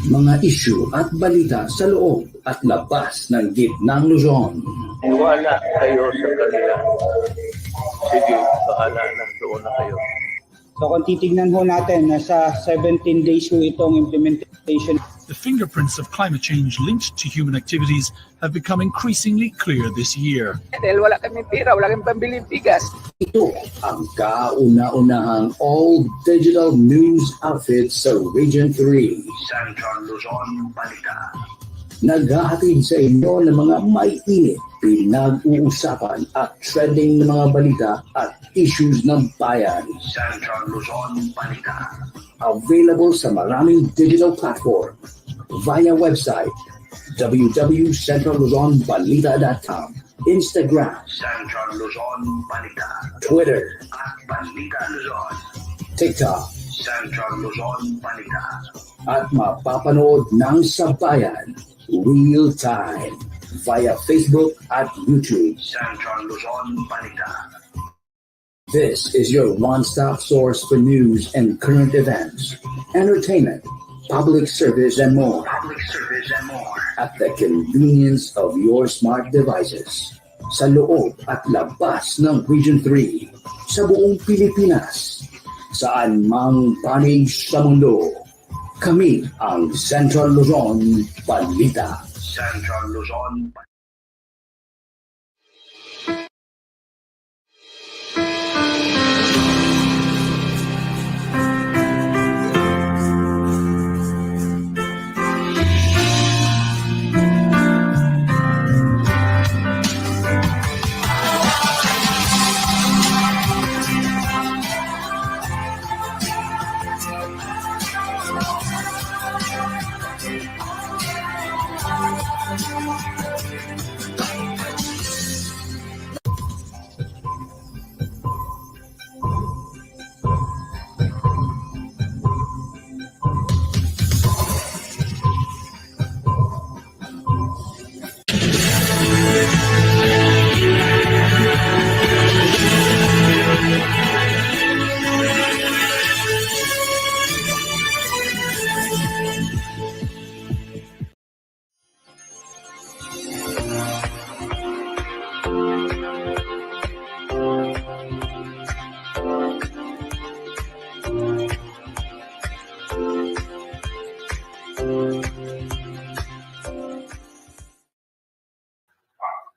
Mga isyu at balita sa loob at labas ng gitnang Luzon. Iwala kayo sa kanila. Sige, bahala na. Doon na kayo. So kung titignan ho natin, nasa 17 days ho itong implementation. The fingerprints of climate change linked to human activities have become increasingly clear this year. Dahil wala kami pera, wala kami pambili bigas. Ito ang kauna-unahang all-digital news outfit sa Region 3. Central Luzon Balita. Naghahatid sa inyo ng mga maiinit, pinag-uusapan at trending ng mga balita at issues ng bayan. Central Luzon Balita. Available sa maraming digital platform via website www.centralluzonbalita.com, Instagram Central Luzon Balita, Twitter @Balita Luzon, TikTok Central Luzon Balita, at mapapanood ng Sabayan real time via Facebook at YouTube Central Luzon Balita. This is your one-stop source for news and current events, entertainment, public service, and more. At the convenience of your smart devices. Sa loob at labas ng Region 3. Sa buong Pilipinas. Saan mang panig sa mundo. Kami ang Central Luzon Balita. Central Luzon Balita.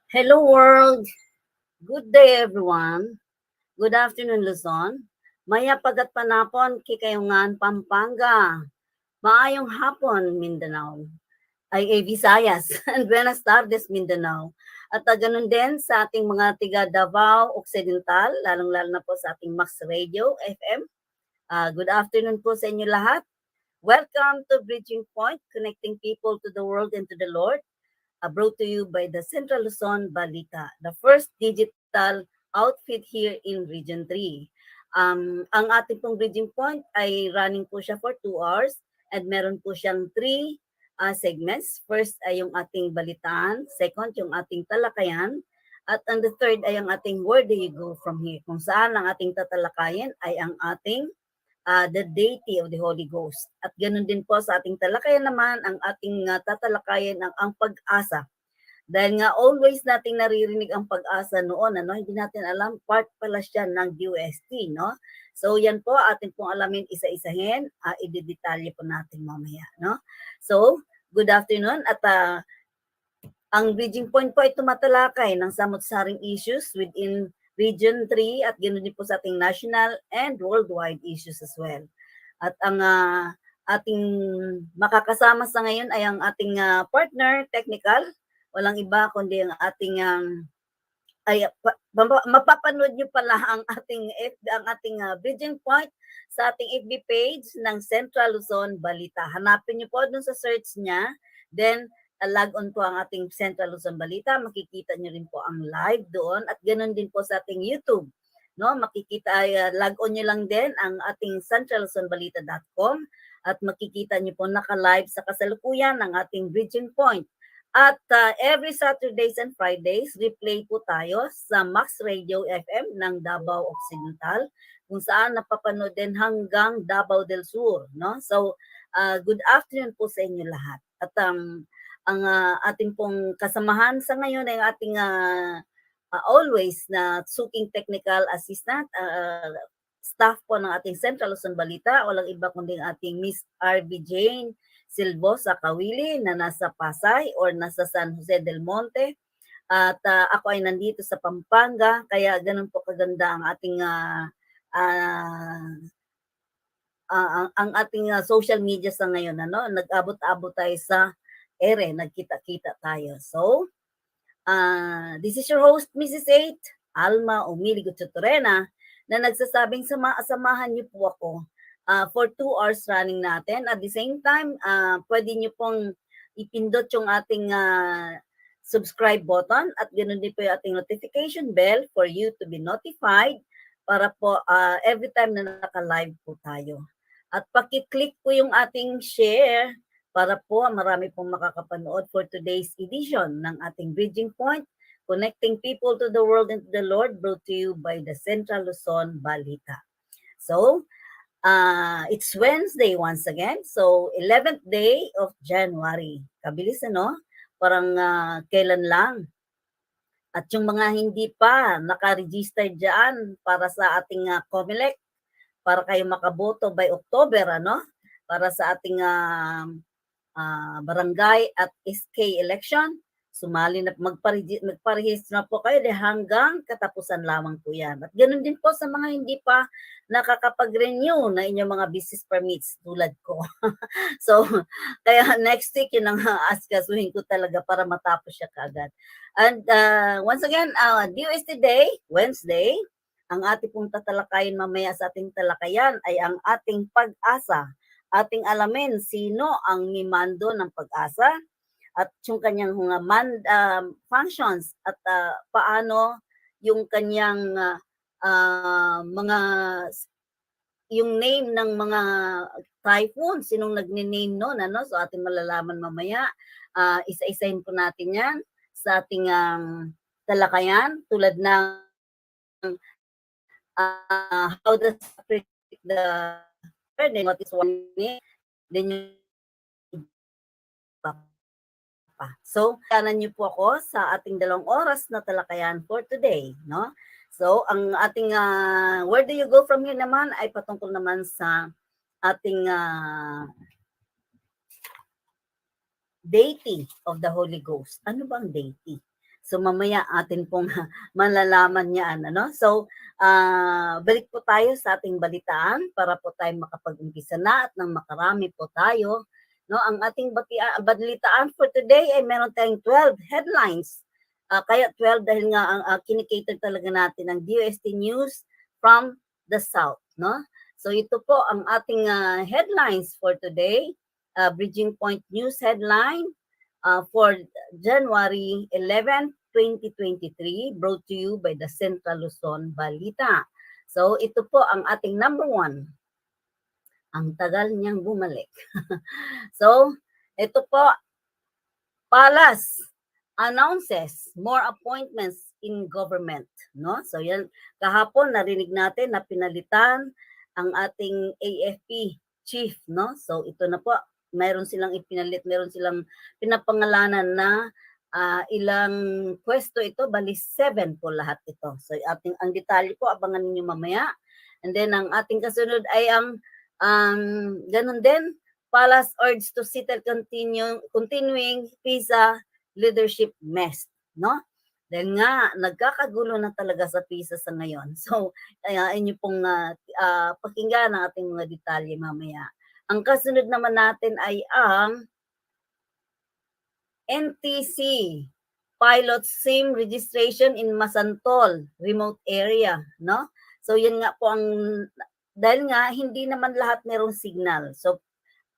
Hello world! Good day everyone! Good afternoon Luzon! Maya pagat panapon kikayungan Pampanga! Maayong hapon Mindanao! Ay Visayas! And buenas tardes Mindanao! At ganun din sa ating mga tiga Davao Occidental, lalong-lalo na po sa ating Max Radio FM. Good afternoon po sa inyo lahat. Welcome to Bridging Point, connecting people to the world and to the Lord. Brought to you by the Central Luzon Balita, the first digital outfit here in Region 3. Ang ating pong Bridging Point ay running po siya for 2 hours and meron po siyang 3 segments. First ay yung ating balitaan, second yung ating talakayan, at ang the third ay ang ating Where Do You Go From Here, kung saan ang ating tatalakayan ay ang ating the deity of the Holy Ghost. At ganoon din po sa ating talakayan naman, ang ating tatalakayan ang pag-asa. Dahil nga always nating naririnig ang pag-asa noon, hindi natin alam, part pala siya ng DOST, no? So yan po, atin pong alamin isa-isahin, i-detalye po natin mamaya, no? So, good afternoon, at ang Bridging Point po ay tumatalakay ng samot-saring issues within Region 3 at ganoon din po sa ating national and worldwide issues as well. At ang ating makakasama sa ngayon ay ang ating partner technical, walang iba kundi ang ating mapapanood niyo pala ang ating Bridging Point sa ating FB page ng Central Luzon Balita. Hanapin niyo po dun sa search niya, then log on po ang ating Central Luzon Balita, makikita niyo rin po ang live doon at ganoon din po sa ating YouTube. No, makikita log on niyo lang din ang ating centralluzonbalita.com at makikita niyo po naka-live sa kasalukuyan ng ating Bridging Point. At every Saturdays and Fridays, replay po tayo sa Max Radio FM ng Davao Occidental, kung saan napapanood din hanggang Davao del Sur, no? So, good afternoon po sa inyo lahat. At ang ating pong kasamahan sa ngayon ay ating always na suking technical assistant, staff po ng ating Central Luzon Balita, walang iba kundi ang ating Miss RB Jane Silvo sa Kawili na nasa Pasay or nasa San Jose del Monte. At ako ay nandito sa Pampanga, kaya ganun po kaganda ang ating social media sa ngayon. Nag-abot-abot tayo sa ere, nagkita-kita tayo. So, this is your host, Mrs. 8, Alma Umiligo Tutorena, na nagsasabing samahan niyo po ako for 2 hours running natin. At the same time, pwede niyo pong ipindot yung ating subscribe button at ganoon din po yung ating notification bell for you to be notified para po every time na naka-live po tayo. At paki-click po yung ating share para po marami pong makakapanood for today's edition ng ating Bridging Point, Connecting People to the World and to the Lord, brought to you by the Central Luzon Balita. So, it's Wednesday once again. So, 11th day of January. Kabilis, ano? Parang kailan lang. At yung mga hindi pa naka-register dyan para sa ating COMELEC, para kayo makaboto by October, ano? Para sa ating barangay at SK election, sumali na, magparehistro na po kayo hanggang katapusan lamang po yan. At ganoon din po sa mga hindi pa nakakapag-renew na inyong mga business permits tulad ko. So, kaya next week yun ang askasuhin ko talaga para matapos siya kaagad. And once again, DOST Day, Wednesday, ang ating pong tatalakayin mamaya sa ating talakayan ay ang ating pag-asa. Ating alamin sino ang mimando ng pag-asa at yung kanyang functions at paano yung kanyang yung name ng mga typhoon, sinong nagne-name noon, ano? So ating malalaman mamaya, isa-isahin po natin yan sa ating talakayan, tulad ng how does predict the what is warning, then so, kanan niyo po ako sa ating 2 oras na talakayan for today, no? So, ang ating where do you go from here naman ay patungkol naman sa ating deity of the Holy Ghost. Ano bang deity? So, mamaya atin pong malalaman niyan, ano? So, balik po tayo sa ating balitaan para po tayo makapag-umpisa na at nang makarami po tayo. No, ang ating balitaan for today ay meron tayong 12 headlines. Kaya 12 dahil nga ang kinikater talaga natin ang DOST News from the South, no? So ito po ang ating headlines for today. Bridging Point News headline for January 11, 2023, brought to you by the Central Luzon Balita. So ito po ang ating number 1. Ang tagal niyang bumalik. So, ito po, Palace announces more appointments in government, no? So yan, kahapon narinig natin na pinalitan ang ating AFP chief, no? So ito na po, mayroon silang ipinalit, mayroon silang pinapangalanan na ilang pwesto ito, bali 7 po lahat ito. So ang detalye po, abangan niyo mamaya. And then ang ating kasunod ay ang ganun din, Palace urged to settle continuing PISA leadership mess, no? Dahil nga, nagkakagulo na talaga sa PISA sa ngayon. So, inyo pong pakinggan ang ating mga detalye mamaya. Ang kasunod naman natin ay ang NTC pilot SIM registration in Masantol, remote area, no? So, yun nga po ang dahil nga, hindi naman lahat merong signal. So,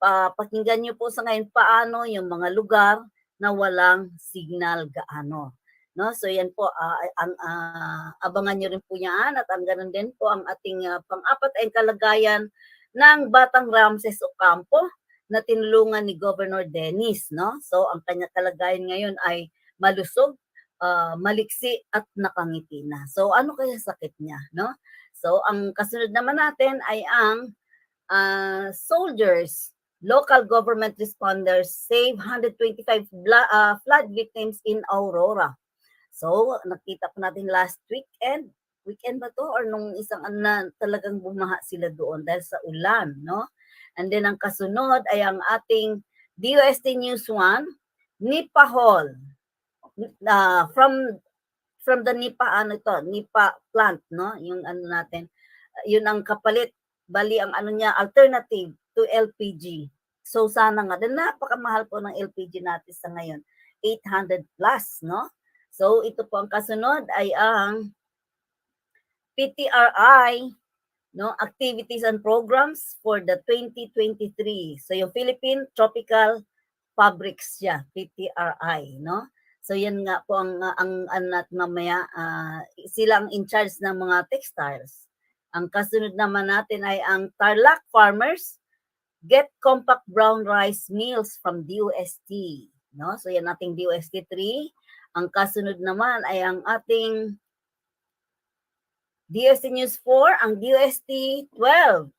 pakinggan nyo po sa ngayon paano yung mga lugar na walang signal gaano. No? So, yan po, abangan nyo rin po yan at ang ganun din po ang ating pang-apat ay kalagayan ng Batang Ramses Ocampo na tinulungan ni Governor Dennis, no? So ang kanya kalagayan ngayon ay malusog, maliksi at nakangiti na. So ano kaya sakit niya, no? So ang kasunod naman natin ay ang soldiers, local government responders save 125 flood victims in Aurora. So nakita po natin last weekend ba to or nung isang na talagang bumaha sila doon dahil sa ulan, no? And then ang kasunod ay ang ating DOST News 1, Nipa Hall. From the Nipa Nipa plant, no? Yung ano natin, yun ang kapalit, bali ang ano niya, alternative to LPG. So sana nga, dahil napakamahal po ng LPG natin sa ngayon, 800 plus, no? So ito po ang kasunod ay ang PTRI, no, activities and programs for the 2023. So yung Philippine Tropical Fabrics siya, PTRI, no? So yan nga po ang mamaya sila ang in charge ng mga textiles. Ang kasunod naman natin ay ang Tarlac farmers get compact brown rice meals from DOST, no? So yan ating DOST 3. Ang kasunod naman ay ang ating DOST News 4, ang DOST 12,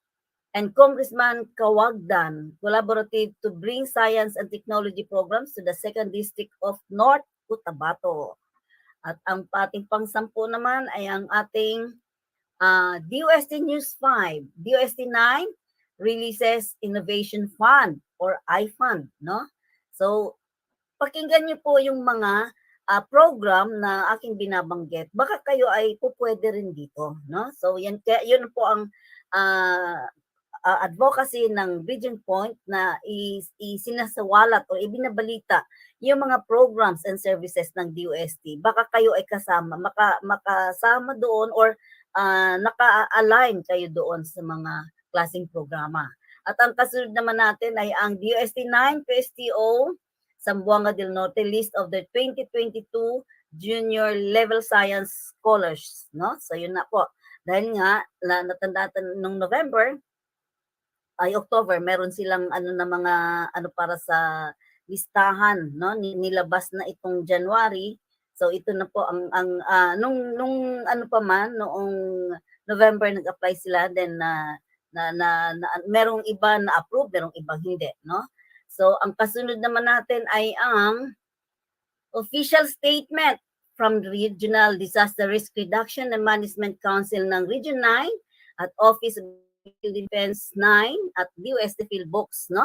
and Congressman Kawagdan collaborative to bring science and technology programs to the 2nd District of North Cotabato. At ang ating pang-10 naman ay ang ating DOST News 5, DOST 9 releases Innovation Fund or iFund, no? So pakinggan niyo po yung mga program na aking binabanggit, baka kayo ay pupwede rin dito, no? So yan yun po ang advocacy ng Region Point na isinasawalat o ibinabalita yung mga programs and services ng DOST. Baka kayo ay kasama, makasama doon or naka-align kayo doon sa mga klaseng programa. At ang kasunod naman natin ay ang DOST 9 PSTO Zamboanga del Norte list of the 2022 junior level science scholars, no? So yun na po. Dahil nga natandaan nung November ay October, meron silang na mga para sa listahan, no? Nilabas na itong January. So ito na po ang nung noong November nag-apply sila, then merong iba na approve, merong ibang hindi, no? So, ang kasunod naman natin ay ang official statement from Regional Disaster Risk Reduction and Management Council ng Region 9 at Office of Defense 9 at DOST Philbooks, no?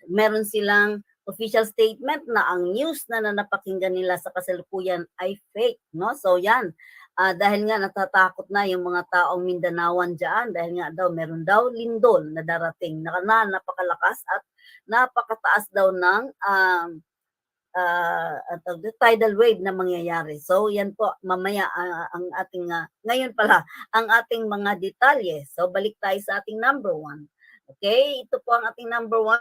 Meron silang official statement na ang news na napakinggan nila sa kasalukuyan ay fake, no? So, yan. Dahil nga natatakot na yung mga taong Mindanaoan dyan dahil nga daw meron daw lindol na darating na napakalakas at napakataas daw ng tidal wave na mangyayari. So yan po mamaya ang ating ngayon pala ang ating mga detalye. So balik tayo sa ating number 1. Okay, ito po ang ating number 1.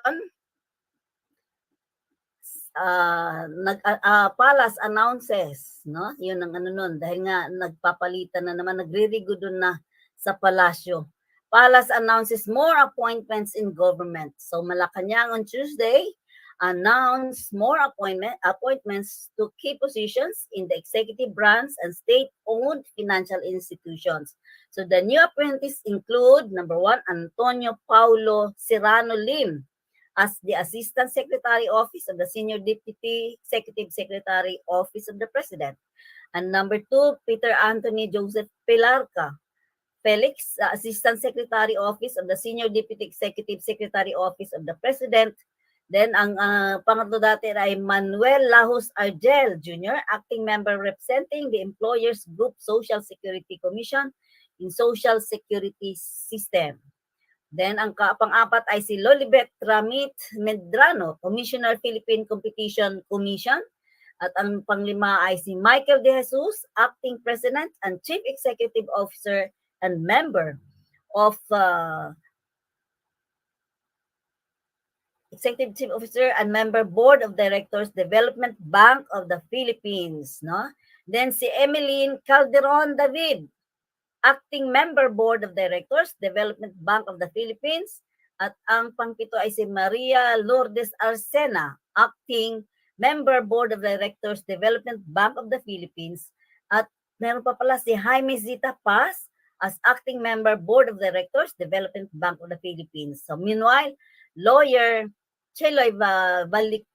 Palace announces, no? Yun ang nun dahil nga nagpapalitan na naman, nagririgo doon na sa palasyo. Palace announces more appointments in government. So Malacanang on Tuesday announced more appointments to key positions in the executive branch and state-owned financial institutions. So the new appointees include number 1, Antonio Paulo Serrano Lim as the Assistant Secretary Office of the Senior Deputy Executive Secretary Office of the President. And number 2, Peter Anthony Joseph Pelarca Felix, Assistant Secretary Office of the Senior Deputy Executive Secretary Office of the President. Then ang pangatlo dati ay Manuel Lahos Argel Jr., Acting Member representing the Employers Group Social Security Commission in Social Security System. Then ang pang-apat ay si Lolibet Ramit Medrano, Commissioner Philippine Competition Commission. At ang panglima ay si Michael De Jesus, Acting President and Chief Executive Officer and member of Executive Chief Officer and member Board of Directors, Development Bank of the Philippines, no? Then si Emeline Calderon David, Acting Member Board of Directors, Development Bank of the Philippines, At ang pangpito ay si Maria Lourdes Arcena, Acting Member Board of Directors, Development Bank of the Philippines. At meron pa pala si Jaime Zita Paz as Acting Member Board of Directors, Development Bank of the Philippines. So meanwhile, lawyer Cheloy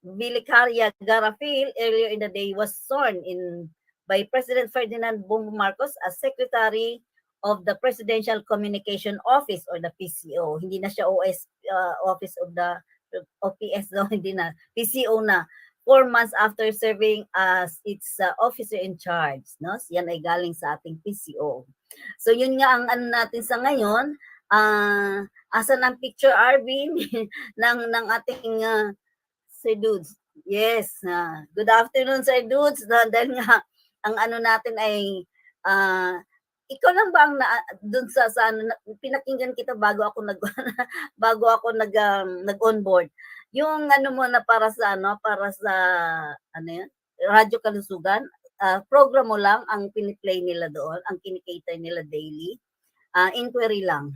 Vilicaria Garafil earlier in the day was sworn in by President Ferdinand Bongbong Marcos as Secretary of the Presidential Communication Office or the PCO. Hindi na siya Office of the OPS, no? Hindi na. PCO na. 4 months after serving as its officer in charge. No? Yan ay galing sa ating PCO. So yun nga ang ano natin sa ngayon. Asan ang picture, Arvin, ng ating Sir Dudes? Yes. Good afternoon, Sir Dudes. Dahil nga, ang ano natin ay ikaw lang ba ang doon sa ano, pinakinggan kita bago ako nag-onboard. Yung ano mo na para sa ano yan, Radyo Kalusugan, program mo lang ang piniplay nila doon, ang kinikater nila daily. Inquiry lang.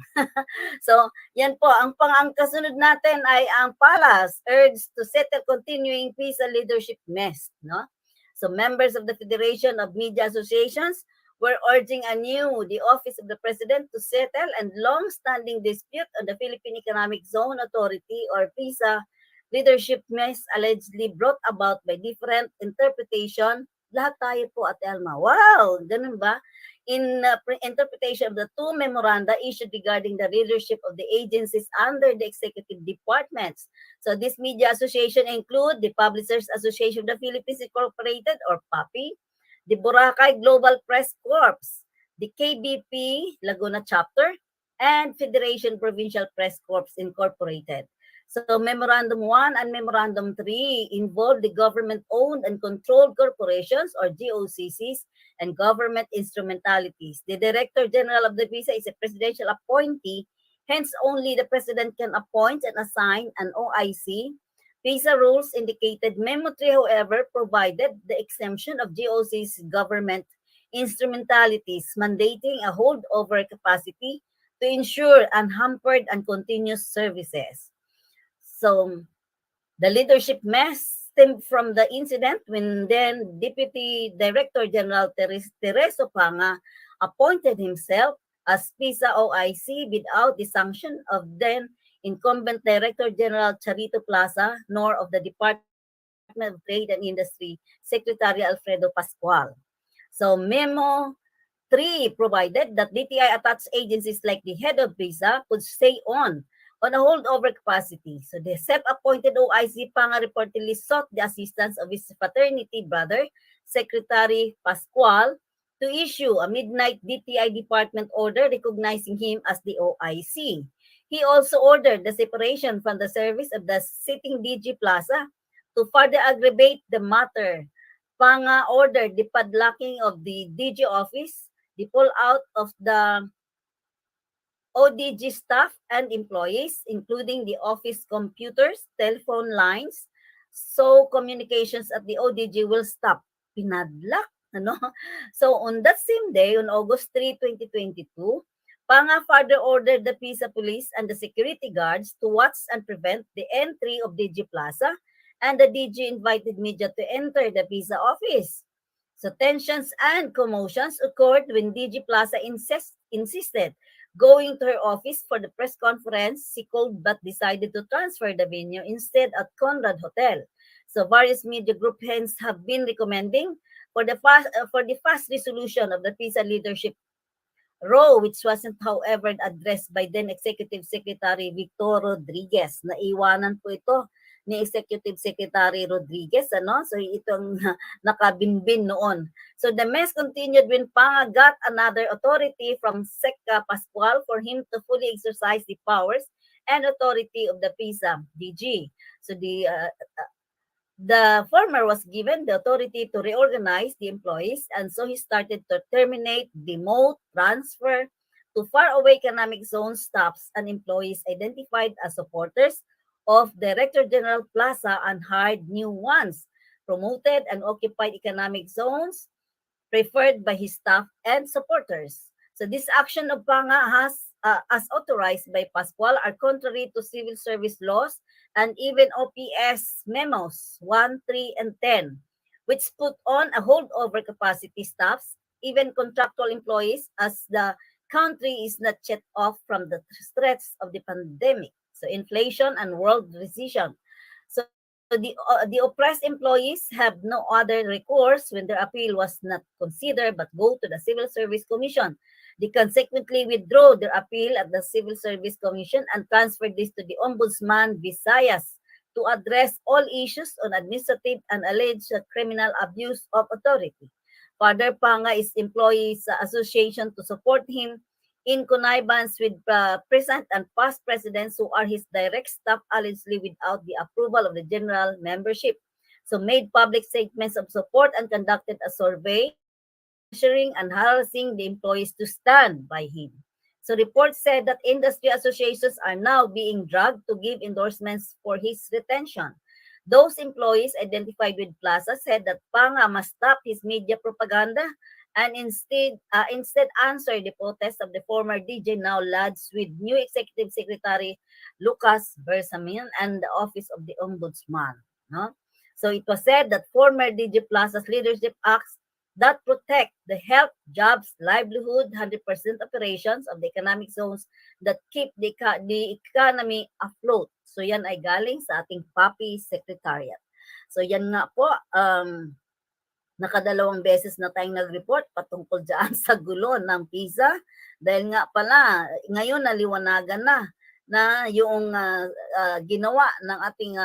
So, yan po. Ang kasunod natin ay ang Palas urged to settle continuing PISA leadership mess. No? So, members of the Federation of Media Associations were urging anew the Office of the President to settle and long-standing dispute on the Philippine Economic Zone Authority or PISA leadership mess allegedly brought about by different interpretation. Lahat tayo po at Elma. Wow! Ganun ba? In interpretation of the 2 memoranda issued regarding the leadership of the agencies under the executive departments. So this media association include the Publishers Association of the Philippines Incorporated or PAPI, the Boracay Global Press Corps, the KBP Laguna Chapter, and Federation Provincial Press Corps Incorporated. So Memorandum 1 and Memorandum 3 involve the government-owned and controlled corporations or GOCCs and government instrumentalities. The Director General of the PISA is a presidential appointee, hence only the President can appoint and assign an OIC. PISA rules indicated Memo 3, however, provided the exemption of GOC's government instrumentalities, mandating a holdover capacity to ensure unhampered and continuous services. So, the leadership mess stemmed from the incident when then Deputy Director General Tereso Panga appointed himself as PISA OIC without the sanction of then incumbent Director General Charito Plaza, nor of the Department of Trade and Industry Secretary Alfredo Pascual. So Memo 3 provided that DTI attached agencies like the head of PISA could stay on a holdover capacity. So the self-appointed OIC Panga reportedly sought the assistance of his fraternity brother, Secretary Pascual, to issue a midnight DTI department order recognizing him as the OIC. He also ordered the separation from the service of the sitting DG Plaza. To further aggravate the matter, Panga ordered the padlocking of the DG office, the pull-out of the ODG staff and employees, including the office computers, telephone lines, so communications at the ODG will stop. Pinadlock, ano? So on that same day, on August 3, 2022, Panga further ordered the PISA police and the security guards to watch and prevent the entry of DG Plaza, and the DG invited media to enter the PISA office. So tensions and commotions occurred when DG Plaza insisted going to her office for the press conference she called but decided to transfer the venue instead at Conrad Hotel. So various media group hence have been recommending for the fast resolution of the PISA leadership row, which wasn't however addressed by then Executive Secretary Victor Rodriguez. Naiwanan po ito ni Executive Secretary Rodriguez, ano? So itong nakabinbin noon. So the mess continued when Panga got another authority from Secca Pascual for him to fully exercise the powers and authority of the PISA DG. So the former was given the authority to reorganize the employees, and so he started to terminate, demote, transfer to faraway economic zone staffs and employees identified as supporters of Director General Plaza and hired new ones, promoted and occupied economic zones preferred by his staff and supporters. So this action of Panga has as authorized by Pascual are contrary to civil service laws and even OPS memos 1, 3, and 10, which put on a holdover capacity staffs, even contractual employees, as the country is not yet off from the threats of the pandemic, so inflation and world recession. So the oppressed employees have no other recourse when their appeal was not considered but go to the Civil Service Commission. They consequently withdrew their appeal at the Civil Service Commission and transferred this to the Ombudsman Visayas to address all issues on administrative and alleged criminal abuse of authority. Father Panga is Employees Association to support him in connivance with present and past presidents who are his direct staff, allegedly without the approval of the general membership. So made public statements of support and conducted a survey pressuring and harassing the employees to stand by him. So reports said that industry associations are now being dragged to give endorsements for his retention. Those employees identified with Plaza said that Panga must stop his media propaganda and instead answer the protest of the former DJ now lodged with new Executive Secretary Lucas Bersamin and the Office of the Ombudsman. No? So it was said that former DJ Plaza's leadership acts that protect the health, jobs, livelihood, 100% operations of the economic zones that keep the economy afloat. So yan ay galing sa ating PAPI Secretariat. So yan nga po, nakadalawang beses na tayong nag-report patungkol dyan sa gulo ng PISA. Dahil nga pala, ngayon naliwanagan na yung ginawa ng ating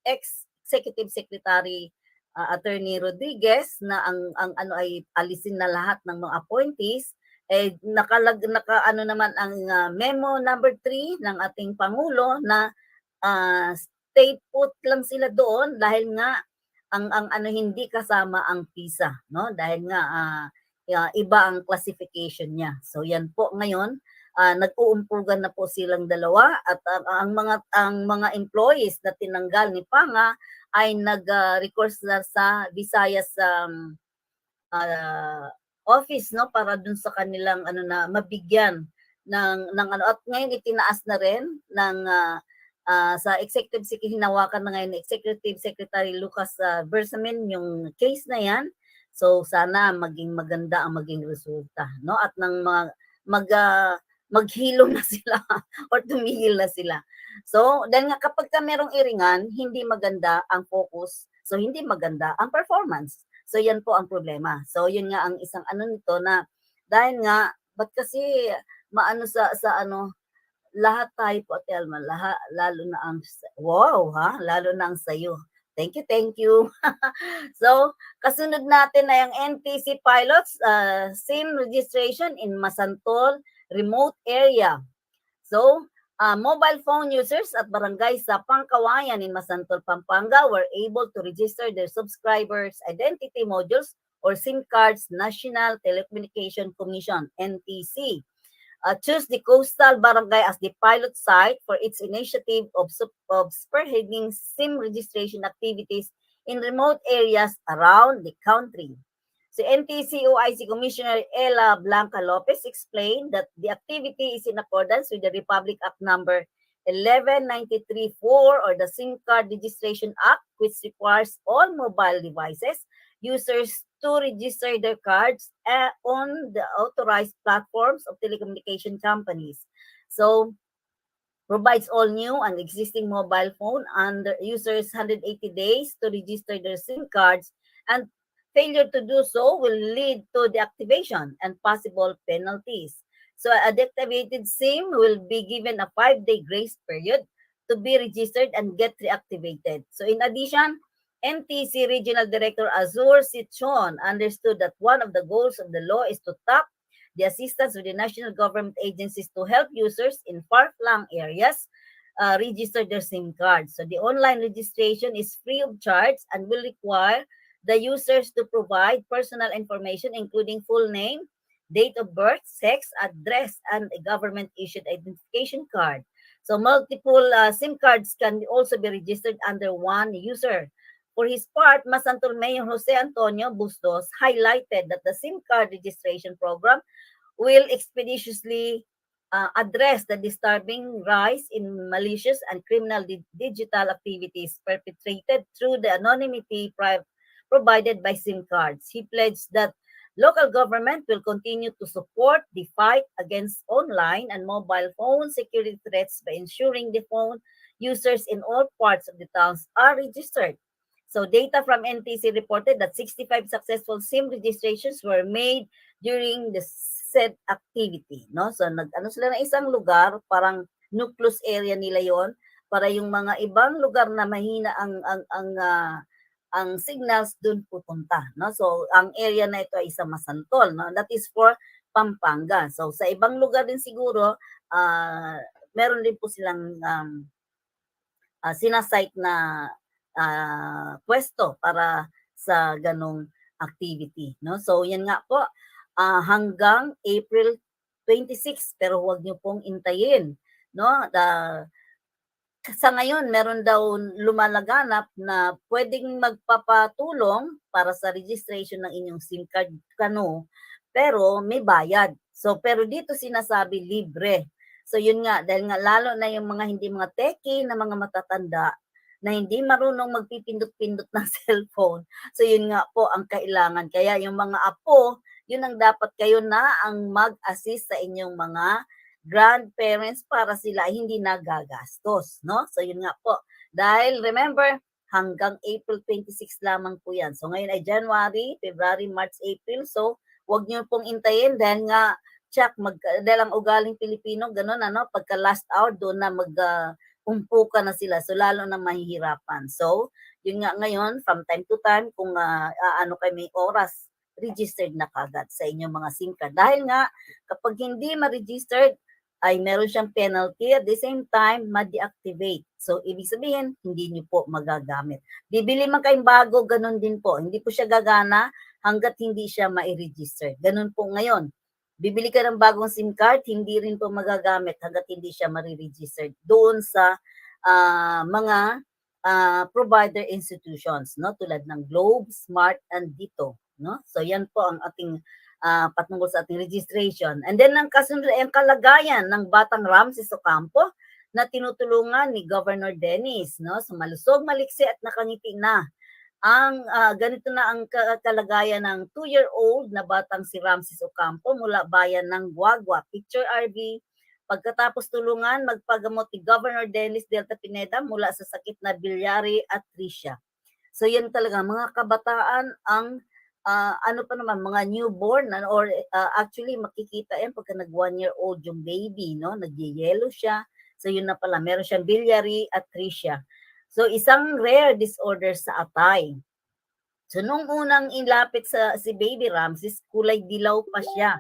ex-Executive Secretary Attorney Rodriguez na ang ano ay alisin na lahat ng mga appointees, ano naman ang memo number 3 ng ating Pangulo na stay put lang sila doon dahil nga ang ano hindi kasama ang PISA, no? Dahil nga iba ang classification niya. So yan po ngayon, nag-uumpugan na po silang dalawa at ang mga employees na tinanggal ni Panga ay nag-recourse na sa Visayas office, no, para dun sa kanilang ano na mabigyan ng ano, at ngayon itinaas na rin ng sa executive hinawakan na ngayon Executive Secretary Lucas Bersamin yung case na yan. So sana maging maganda ang maging resulta, no, at nang maghilo na sila or tumigil na sila. So, dahil nga kapag merong iringan, hindi maganda ang focus. So, hindi maganda ang performance. So, yan po ang problema. So, yun nga ang isang ano nito na dahil nga, ba't kasi maano sa ano, lahat tayo po, Telma, lalo na ang, lalo na ang sayo. Thank you. So, kasunod natin na yung NTC pilots, SIM registration in Masantol remote area. So, mobile phone users at barangay sa Pangkawayan in Masantol, Pampanga were able to register their subscribers' identity modules or SIM cards, National Telecommunication Commission, NTC. Choose the Coastal Barangay as the pilot site for its initiative of spearheading SIM registration activities in remote areas around the country. So NTC OIC Commissioner Ella Blanca Lopez explained that the activity is in accordance with the Republic Act number 11934 or the SIM Card Registration Act, which requires all mobile devices users to register their cards on the authorized platforms of telecommunication companies. So provides all new and existing mobile phone under users 180 days to register their SIM cards, and failure to do so will lead to deactivation and possible penalties. So a deactivated SIM will be given a 5-day grace period to be registered and get reactivated. So in addition, NTC Regional Director Azur Sichon understood that one of the goals of the law is to tap the assistance of the national government agencies to help users in far-flung areas register their SIM cards. So the online registration is free of charge and will require the users to provide personal information including full name, date of birth, sex, address, and a government-issued identification card. So multiple SIM cards can also be registered under one user. For his part, Masantol Mayor Jose Antonio Bustos highlighted that the SIM card registration program will expeditiously address the disturbing rise in malicious and criminal digital activities perpetrated through the anonymity provided by SIM cards. He pledged that local government will continue to support the fight against online and mobile phone security threats by ensuring the phone users in all parts of the towns are registered. So data from NTC reported that 65 successful SIM registrations were made during the said activity, no? So nag-ano sila ng isang lugar, parang nucleus area nila 'yon, para yung mga ibang lugar na mahina ang signals dun pupunta, no? So ang area na ito ay isa Masantol, no? That is for Pampanga. So sa ibang lugar din siguro, meron din po silang sinasite na pwesto para sa ganong activity, no? So yan nga po, hanggang April 26, pero huwag niyo pong intayin, no? Sa ngayon, meron daw lumalaganap na pwedeng magpapatulong para sa registration ng inyong SIM card kano, pero may bayad. So, pero dito sinasabi libre. So, yun nga, dahil nga lalo na yung mga hindi mga techie na mga matatanda na hindi marunong magpipindot-pindot ng cellphone. So, yun nga po ang kailangan. Kaya yung mga apo, yun ang dapat kayo na ang mag-assist sa inyong mga grandparents para sila hindi nagagastos, no? So yun nga po. Dahil remember, hanggang April 26 lamang po yan. So ngayon ay January, February, March, April. So wag niyo pong intayin dahil nga dahil ang ugaling Pilipino, ganun ano, pagka last hour doon na umpuka na sila. So lalo na mahihirapan. So yun nga ngayon, from time to time, kung kayo may oras, registered na kagad sa inyong mga SIM card. Dahil nga, kapag hindi ma-registered, ay meron siyang penalty. At the same time, ma-deactivate. So, ibig sabihin, hindi niyo po magagamit. Bibili man kayong bago, ganun din po. Hindi po siya gagana hanggat hindi siya ma-register. Ganun po ngayon. Bibili ka ng bagong SIM card, hindi rin po magagamit hanggat hindi siya ma-register doon sa mga provider institutions, no? Tulad ng Globe, Smart, and Dito. No? So yan po ang ating patungkol sa ating registration. And then ang kalagayan ng Batang Ramses Ocampo na tinutulungan ni Governor Dennis, no? So malusog, maliksi at nakangiti na. Ang ganito na ang kalagayan ng 2-year-old na batang si Ramses Ocampo mula bayan ng Guagua, Picture RV. Pagkatapos tulungan, magpagamot ni Governor Dennis Delta Pineda mula sa sakit na biliary atresia. So yan talaga, mga kabataan ang mga newborn or actually makikita yan pagka nag 1-year-old yung baby, no? Nag-yellow siya. So yun na pala, meron siyang biliary atresia. So isang rare disorder sa atay. So nung unang inlapit si Baby Ramses, kulay dilaw pa siya.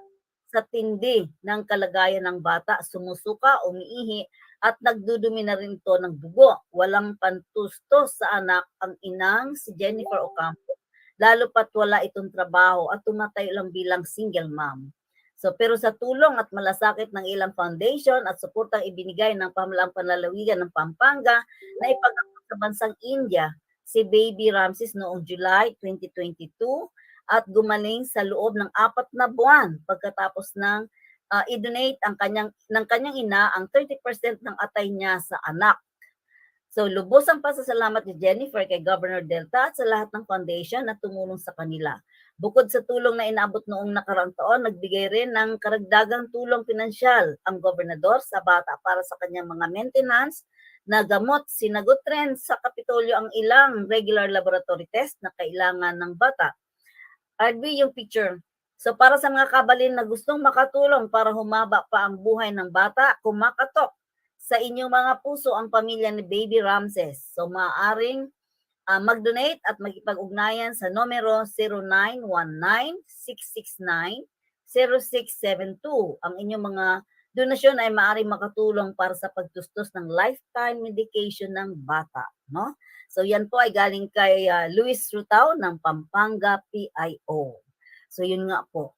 Sa tindi ng kalagayan ng bata, sumusuka, umiihi, at nagdudumi na rin ito ng dugo. Walang pantustos sa anak ang inang si Jennifer Ocampo. Lalo pat wala itong trabaho at tumatay lang bilang single mom. So pero sa tulong at malasakit ng ilang foundation at suportang ibinigay ng pamahalang panlalawigan ng Pampanga na ipag-abot sa bansang India, si Baby Ramses noong July 2022 at gumaling sa loob ng 4 na buwan pagkatapos ng i-donate ng kanyang ina ang 30% ng atay niya sa anak. So, lubos ang pasasalamat ni Jennifer kay Governor Delta at sa lahat ng foundation na tumulong sa kanila. Bukod sa tulong na inaabot noong nakaraang taon, nagbigay rin ng karagdagang tulong pinansyal ang gobernador sa bata para sa kanyang mga maintenance na gamot. Sinagot rin sa Kapitolyo ang ilang regular laboratory test na kailangan ng bata. RB yung picture. So, para sa mga kabalin na gustong makatulong para humaba pa ang buhay ng bata, kumakatok sa inyong mga puso ang pamilya ni Baby Ramses. So maaaring mag-donate at magipag-ugnayan sa numero 0919-669-0672. Ang inyong mga donasyon ay maaaring makatulong para sa pagtustos ng lifetime medication ng bata, no? So yan po ay galing kay Luis Rutao ng Pampanga PIO. So yun nga po.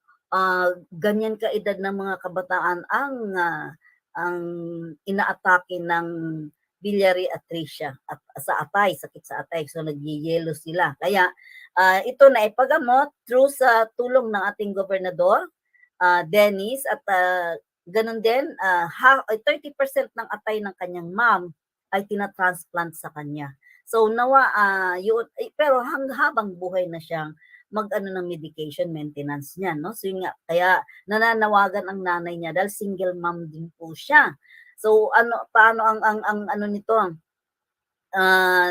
Ganyan kaedad ng mga kabataan ang inaatake ng biliary atresia at sa atay, sakit sa atay. So nag-yellow sila. Kaya ito na ipagamot through sa tulong ng ating gobernador Dennis, at ganun din, 30% ng atay ng kanyang mom ay tinatransplant sa kanya. So nawa, pero habang buhay na siyang mag-ano ng medication maintenance niya, no? So yun nga, kaya nananawagan ang nanay niya dahil single mom din po siya. So paano ang ano nito?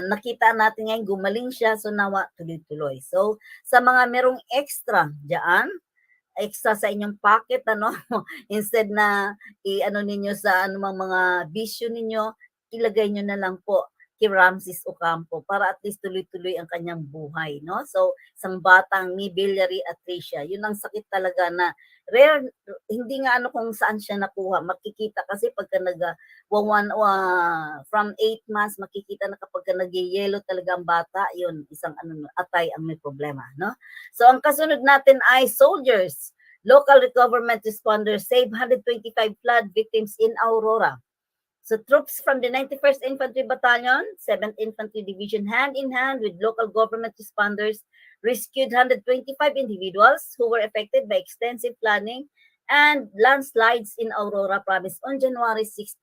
Nakita natin ngayon gumaling siya, so nawa tuloy-tuloy. So sa mga merong extra diyan, extra sa inyong pocket, ano, instead na i-ano ninyo sa anumang mga bisyo ninyo, ilagay nyo na lang po kay Ramses Ocampo para at least tuloy-tuloy ang kanyang buhay, no? So, isang batang ni biliary atresia, yun ang sakit talaga na rare, hindi nga ano kung saan siya nakuha, makikita kasi pagka from 8 months, makikita na kapag nag-yellow talaga ang bata, yun, isang atay ang may problema, no? So, ang kasunod natin ay soldiers. Local government responders save 125 flood victims in Aurora. So troops from the 91st Infantry Battalion, 7th Infantry Division, hand in hand with local government responders, rescued 125 individuals who were affected by extensive flooding and landslides in Aurora Province on January 6,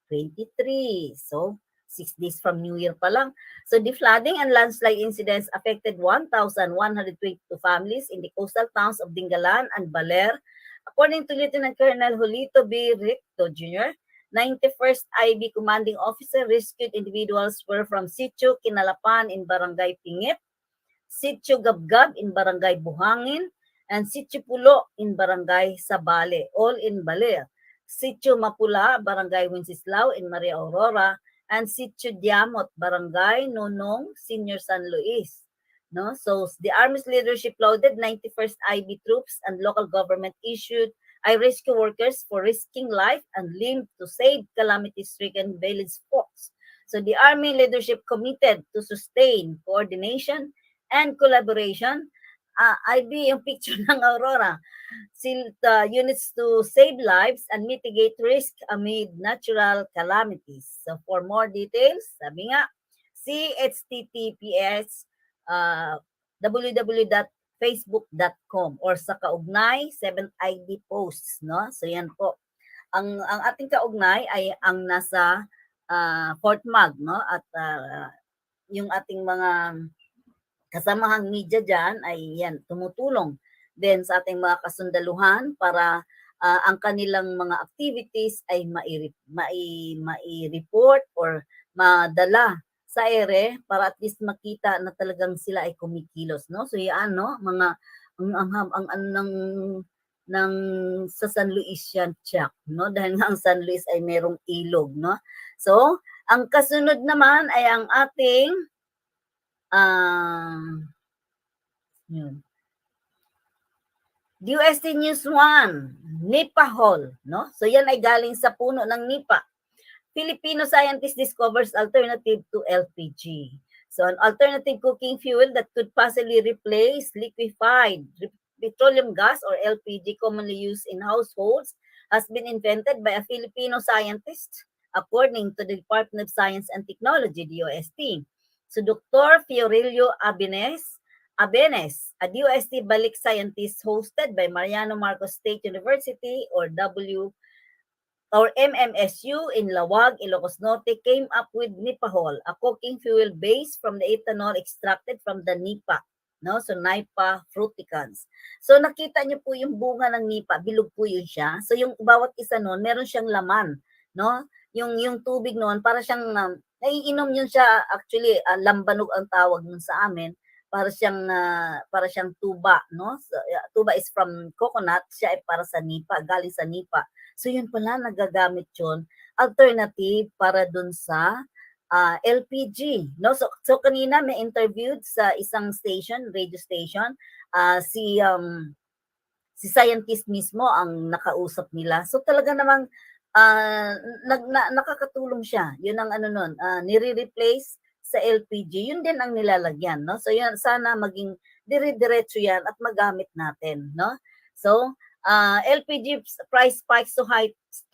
2023. So 6 days from New Year pa lang. So the flooding and landslide incidents affected 1,122 families in the coastal towns of Dingalan and Baler. According to Lieutenant Colonel Julito B. Ricto Jr., 91st IB Commanding Officer, rescued individuals were from Sitio Kinalapan in Barangay Pingit, Sitio Gabgab in Barangay Buhangin, and Sitio Pulo in Barangay Sabale, all in Baler. Sitio Mapula, Barangay Wenceslao in Maria Aurora, and Sitio Diamot, Barangay Nonong, Senior San Luis. No? So the Army's leadership lauded 91st IB troops and local government issued rescue workers for risking life and limb to save calamity-stricken village folks. So the Army leadership committed to sustain coordination and collaboration. IB yung picture ng Aurora. Units to save lives and mitigate risk amid natural calamities. So for more details, sabi nga, see https www.facebook.com or sa kaugnay 7th ID posts, no? So yan po. Ang ating kaugnay ay ang nasa Fort Mag, no? At yung ating mga kasamahang media diyan ay yan tumutulong din sa ating mga kasundaluhan para ang kanilang mga activities ay mai-report or madala sa ere para at least makita na talagang sila ay kumikilos, no? So yan, no, mga ng sa San Luis yan, Chuck, no? Dahil nga ang San Luis ay merong ilog, no? So, ang kasunod naman ay ang ating yun. DOST News 1, Nipa Hall, no? So yan ay galing sa puno ng Nipa. Filipino scientist discovers alternative to LPG. So an alternative cooking fuel that could possibly replace liquefied petroleum gas or LPG commonly used in households has been invented by a Filipino scientist, according to the Department of Science and Technology, DOST. So Dr. Fiorilio Abenes, a DOST Balik scientist hosted by Mariano Marcos State University or MMSU in Lawag, Ilocos Norte, came up with Nipahol, a cooking fuel based from the ethanol extracted from the nipa, no? So Nipa fruticans. So nakita niyo po yung bunga ng nipa, bilog po yun siya. So yung bawat isa noon, meron siyang laman, no? Yung tubig noon, para siyang naiinom yun siya, actually lambanog ang tawag nun sa amin. Para siyang tuba, no? So, tuba is from coconut, siya ay para sa nipa, galing sa nipa. So yun pala, nagagamit yun, alternative para dun sa LPG, no? So kanina may interviewed sa isang station, radio station, si scientist mismo ang nakausap nila. So talaga namang nakakatulong siya. Yun ang nun, nire-replace sa LPG, yun din ang nilalagyan, no? So yun, sana maging dire-diretso yan at magamit natin, no? So LPG price spikes to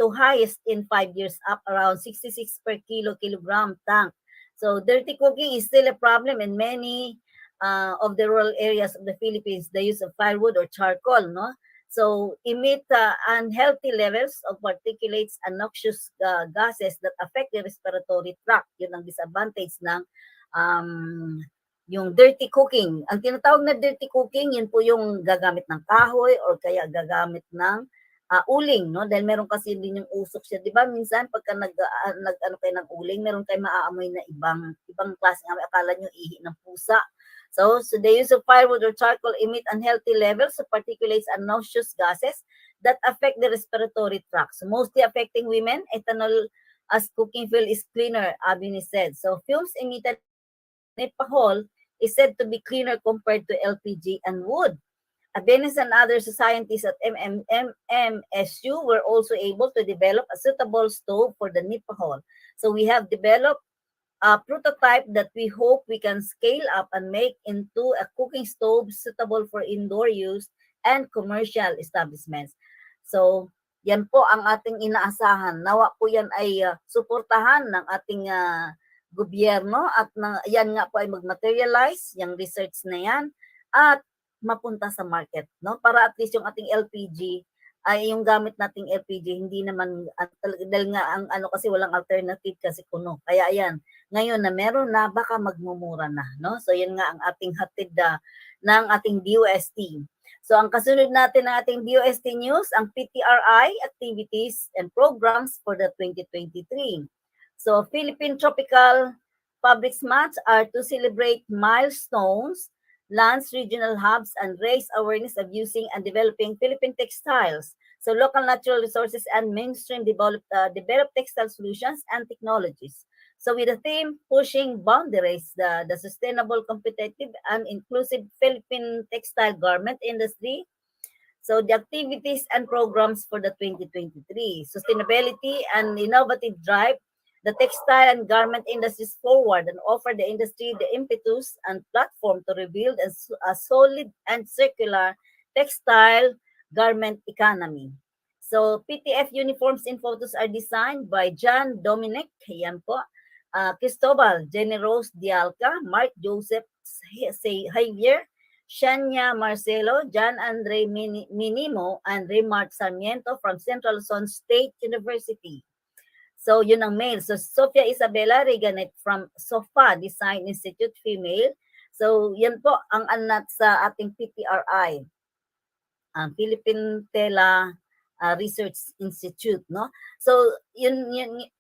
highest in 5 years, up around 66 per kilogram tank. So dirty cooking is still a problem in many of the rural areas of the Philippines. The use of firewood or charcoal, no? So emit unhealthy levels of particulates and noxious gases that affect the respiratory tract. Yun ang disadvantage ng yung dirty cooking. Ang tinatawag na dirty cooking, yun po yung gagamit ng kahoy or kaya gagamit ng uling, no? Dahil meron kasi din yung usok siya. Di ba minsan pagka nag-ano kayo ng uling, meron kayo maaamoy na ibang klaseng amoy. Akala nyo ihi ng pusa. So the use of firewood or charcoal emit unhealthy levels of particulates and noxious gases that affect the respiratory tract. So mostly affecting women, ethanol as cooking fuel is cleaner, Abini said. So fumes emitted in alcohol is said to be cleaner compared to LPG and wood. Abenes and other scientists at MSU were also able to develop a suitable stove for the nipahol. So we have developed a prototype that we hope we can scale up and make into a cooking stove suitable for indoor use and commercial establishments. So yan po ang ating inaasahan. Nawa po yan ay suportahan ng ating gobyerno at yan nga po ay mag-materialize, yung research na yan, at mapunta sa market, no? Para at least yung ating LPG ay yung gamit nating LPG hindi naman dahil nga ang ano kasi walang alternative kasi kuno. Kaya ayan, ngayon na meron na baka magmumura na, no? So yan nga ang ating hatid ng ating DOST. So ang kasunod natin ng ating DOST news, ang PTRI activities and programs for the 2023. So Philippine Tropical Fabrics Month are to celebrate milestones, launch regional hubs, and raise awareness of using and developing Philippine textiles. So local natural resources and mainstream develop textile solutions and technologies. So with the theme pushing boundaries, the sustainable, competitive, and inclusive Philippine textile garment industry. So the activities and programs for the 2023, sustainability and innovative drive the textile and garment industries forward and offer the industry the impetus and platform to rebuild a solid and circular textile garment economy. So PTF uniforms and photos are designed by John Dominic, yan po, Cristobal Generos Dialca, Mark Joseph Javier, Shania Marcelo, John Andre Minimo, and Remark Sarmiento from Central Luzon State University. So yun ang male. So Sofia Isabella Reganet from SOFA Design Institute, female. So yan po ang anat sa ating PTRI, Philippine Tela Research Institute, no? So yun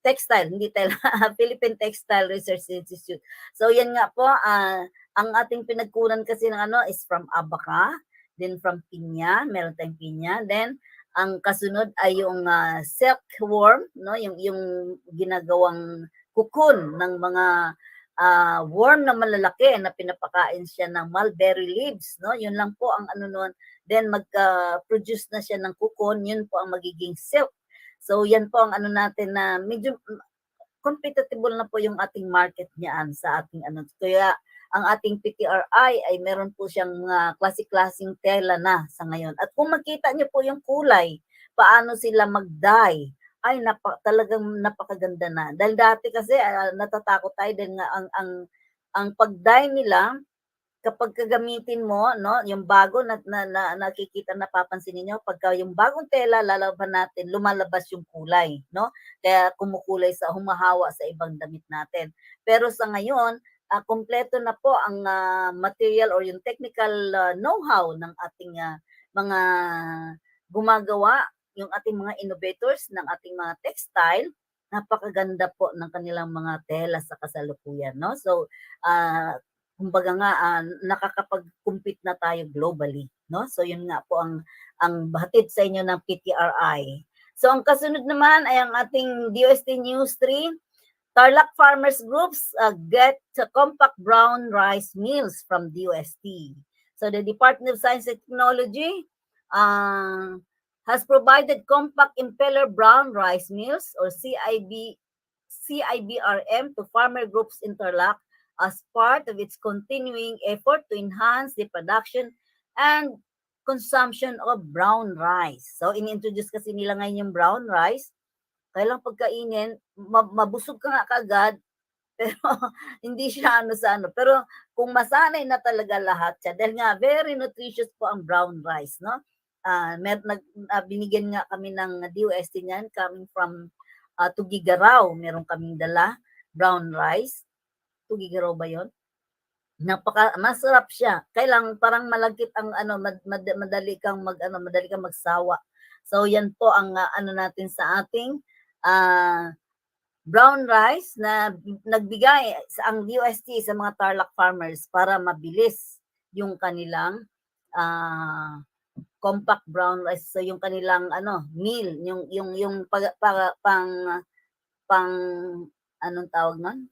textile, hindi tela, Philippine Textile Research Institute. So yan nga po, ang ating pinagkunan kasi ng ano is from Abaca, then from Piña, meron tayong Piña, then ang kasunod ay yung silkworm, no, yung ginagawang cocoon ng mga worm na malalaki na pinapakain siya ng mulberry leaves, no? Yun lang po ang ano noon. Then magka-produce na siya ng cocoon, yun po ang magiging silk. So yan po ang ano natin na medyo competitive na po yung ating market niyan sa ating ano. Kaya ang ating PTRI ay meron po siyang klase-klaseng tela na sa ngayon. At kung makita niyo po yung kulay, paano sila mag-dye, ay talagang napakaganda na. Dahil dati kasi natatakot tayo din nga ang pag-dye nila, kapag kagamitin mo, no, yung bago na nakikita, napapansin niyo, pagka yung bagong tela lalaban natin, lumalabas yung kulay, no? Kaya kumukulay humahawa sa ibang damit natin. Pero sa ngayon, kompleto na po ang material or yung technical know-how ng ating mga gumagawa, yung ating mga innovators ng ating mga textile. Napakaganda po ng kanilang mga tela sa kasalukuyan, no? So kumbaga nga nakakapag-compete na tayo globally, no? So yun nga po ang hatid sa inyo ng PTRI. So ang kasunod naman ay ang ating DOST News 3. Tarlac Farmers Groups get compact brown rice mills from DOST. So the Department of Science and Technology has provided compact impeller brown rice mills or CIBRM to farmer groups in Tarlac as part of its continuing effort to enhance the production and consumption of brown rice. So inintroduce kasi nila ngayon yung brown rice. Kailang pagkainin, mabusog ka nga kaagad, pero hindi siya Pero kung masanay na talaga lahat siya, dahil nga very nutritious po ang brown rice, no? binigyan nga kami ng DOST niyan coming from Tugigaraw. Meron kaming dala, brown rice. Tugigaraw ba yon? Masarap siya. Kailang parang malagkit ang madali kang magsawa. So yan po ang natin sa ating brown rice na nagbigay ang DOST sa mga Tarlac farmers para mabilis yung kanilang compact brown rice. So yung kanilang meal, yung pang anong tawag nun?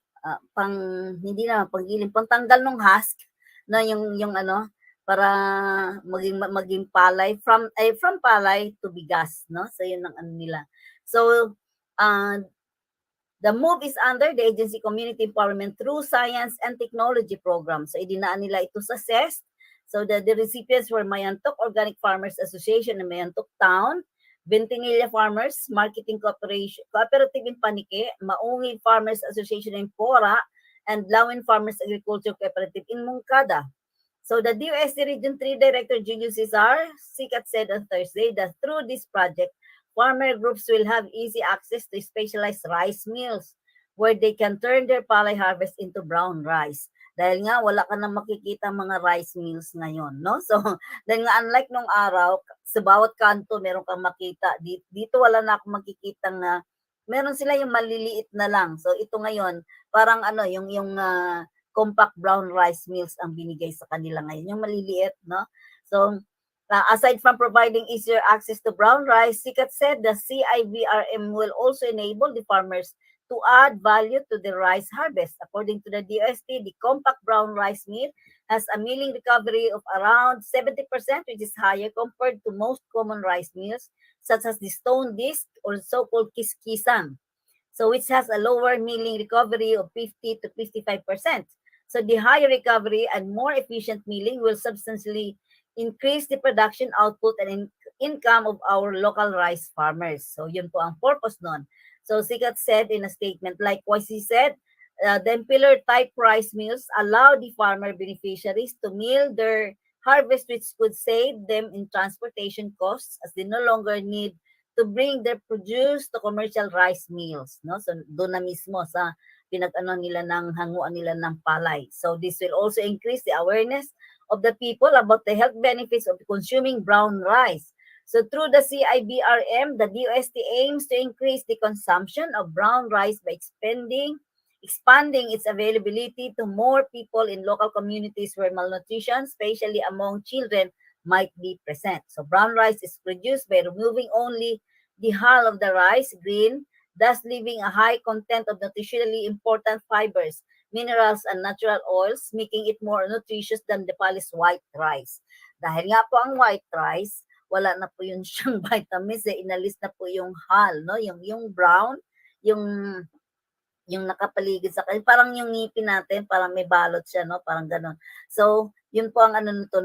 Hindi na panggiling, pangtanggal ng husk na yung para maging palay from palay to bigas, no? So yun ang nila. So the move is under the agency community empowerment through science and technology program. So idinaan nila ito sa CEST. So the recipients were Mayantok Organic Farmers Association in Mayantok Town, Ventinilla Farmers Marketing Cooperative in Panique, Maungi Farmers Association in Pora, and Lawin Farmers Agriculture Cooperative in Moncada. So the DOST Region 3 Director Julius Cesar Sikat said on Thursday that through this project, farmer groups will have easy access to specialized rice mills where they can turn their palay harvest into brown rice. Dahil nga wala ka na makikita mga rice mills ngayon, no? So dahil nga unlike nung araw, sa bawat kanto meron kang makita. Dito wala na akong makikita na meron sila yung maliliit na lang. So ito ngayon, parang yung compact brown rice mills ang binigay sa kanila ngayon, yung maliliit, no? So aside from providing easier access to brown rice, Sikat said the CIBRM will also enable the farmers to add value to the rice harvest. According to the DOST, the compact brown rice meal has a milling recovery of around 70%, which is higher compared to most common rice meals, such as the stone disc or so-called kiskisan. So which has a lower milling recovery of 50 to 55%. So the higher recovery and more efficient milling will substantially increase the production output and income of our local rice farmers. So yun po ang purpose nun. So Sikat said in a statement, likewise he said, the pillar type rice mills allow the farmer beneficiaries to mill their harvest, which could save them in transportation costs as they no longer need to bring their produce to commercial rice mills, no? So doon na mismo sa hanguan nila ng palay. So this will also increase the awareness of the people about the health benefits of consuming brown rice. So through the CIBRM, the DOST aims to increase the consumption of brown rice by expanding its availability to more people in local communities where malnutrition, especially among children, might be present. So brown rice is produced by removing only the hull of the rice grain, thus leaving a high content of nutritionally important fibers, minerals, and natural oils, making it more nutritious than the polished white rice. Dahil nga po ang white rice, wala na po yun siyang vitamins, inalis na po yung hull, no? Yung brown, yung nakapaligid sa kanya, parang yung ngipin natin, parang may balot siya, no? Parang gano'n. So, yun po ang nito.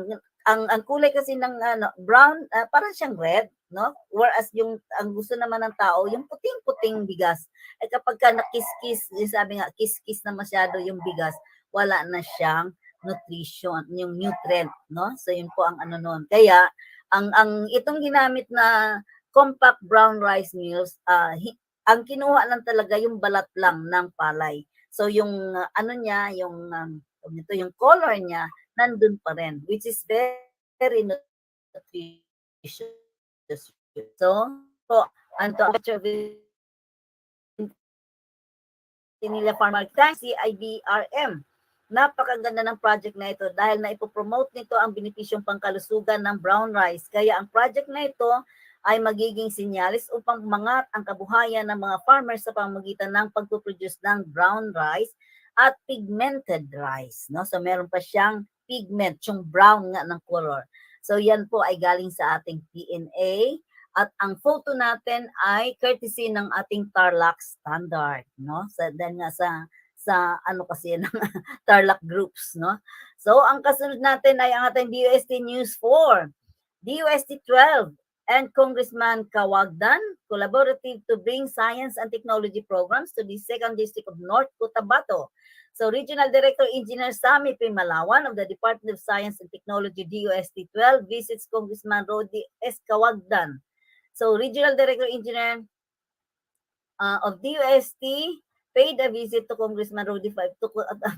Ang kulay kasi ng brown, parang siyang red, no? Whereas ang gusto naman ng tao, yung puting-puting bigas. At kapag ka nakis-kis, sabi nga, kis-kis na masyado yung bigas, wala na siyang nutrition, yung nutrient, no? So, yun po ang noon. Kaya, ang itong ginamit na compact brown rice mills, ang kinuha lang talaga yung balat lang ng palay. So yung yung color niya nandun pa rin, which is very nutritious. So nila farmer thanks CIBRM. Napakaganda ng project na ito dahil na ipopromote nito ang benepisyong pangkalusugan ng brown rice. Kaya ang project na ito ay magiging sinyalis upang umangat ang kabuhayan ng mga farmers sa pamamagitan ng pagpuproduce ng brown rice at pigmented rice. No? So meron pa siyang pigment, yung brown nga ng color. So yan po ay galing sa ating PNA at ang photo natin ay courtesy ng ating Tarlac standard. No? Dahil nga sa kasi ng Tarlac groups, no? So, ang kasunod natin ay ang ating DOST News 4, DOST 12, and Congressman Kawagdan collaborative to bring science and technology programs to the 2nd District of North Cotabato. So Regional Director Engineer Sammy P. Malawan of the Department of Science and Technology DOST 12 visits Congressman Rodi S. Cawagdan. So Regional Director Engineer of DOST paid a visit to Congressman Rodi 5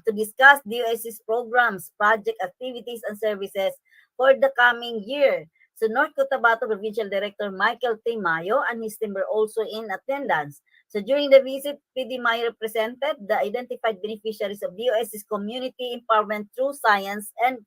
to discuss DOST's programs, project activities, and services for the coming year. So North Cotabato Provincial Director Michael T. Mayo and his team were also in attendance. So during the visit, PD Mayo represented the identified beneficiaries of DOST's Community Empowerment Through Science and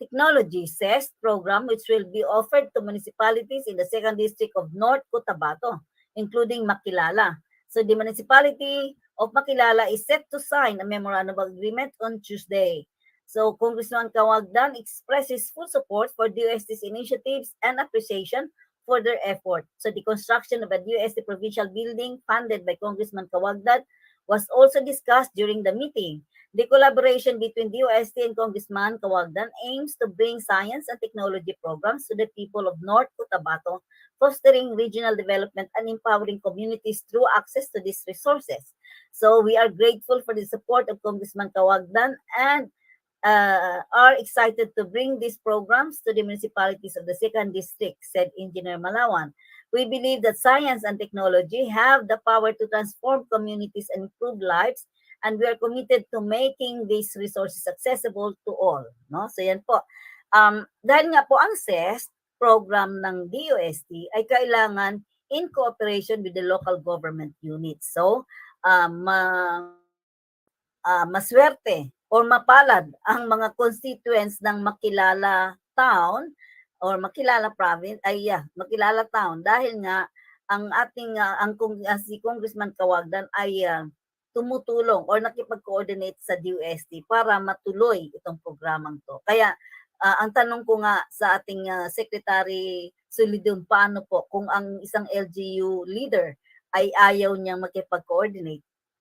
Technology CEST program, which will be offered to municipalities in the 2nd District of North Cotabato, including Makilala. So the municipality of Makilala is set to sign a memorandum of agreement on Tuesday. So Congressman Cawagdan expressed his full support for DOST's initiatives and appreciation for their effort. So the construction of a DOST provincial building funded by Congressman Cawagdan was also discussed during the meeting. The collaboration between DOST and Congressman Cawagdan aims to bring science and technology programs to the people of North Cotabato, fostering regional development and empowering communities through access to these resources. So we are grateful for the support of Congressman Cawagdan and are excited to bring these programs to the municipalities of the 2nd District, said Engineer Malawan. We believe that science and technology have the power to transform communities and improve lives, and we are committed to making these resources accessible to all. No? So yan po. Dahil nga po ang CEST program ng DOST ay kailangan in cooperation with the local government units. So, maswerte or mapalad ang mga constituents ng Makilala Town or Makilala Province, Makilala Town, dahil nga ang ating si Congressman Cawagdan ay tumutulong or nakipag-coordinate sa DOST para matuloy itong programang to. Kaya ang tanong ko nga sa ating Secretary Solidum, paano po kung ang isang LGU leader ay ayaw niyang makipag-coordinate?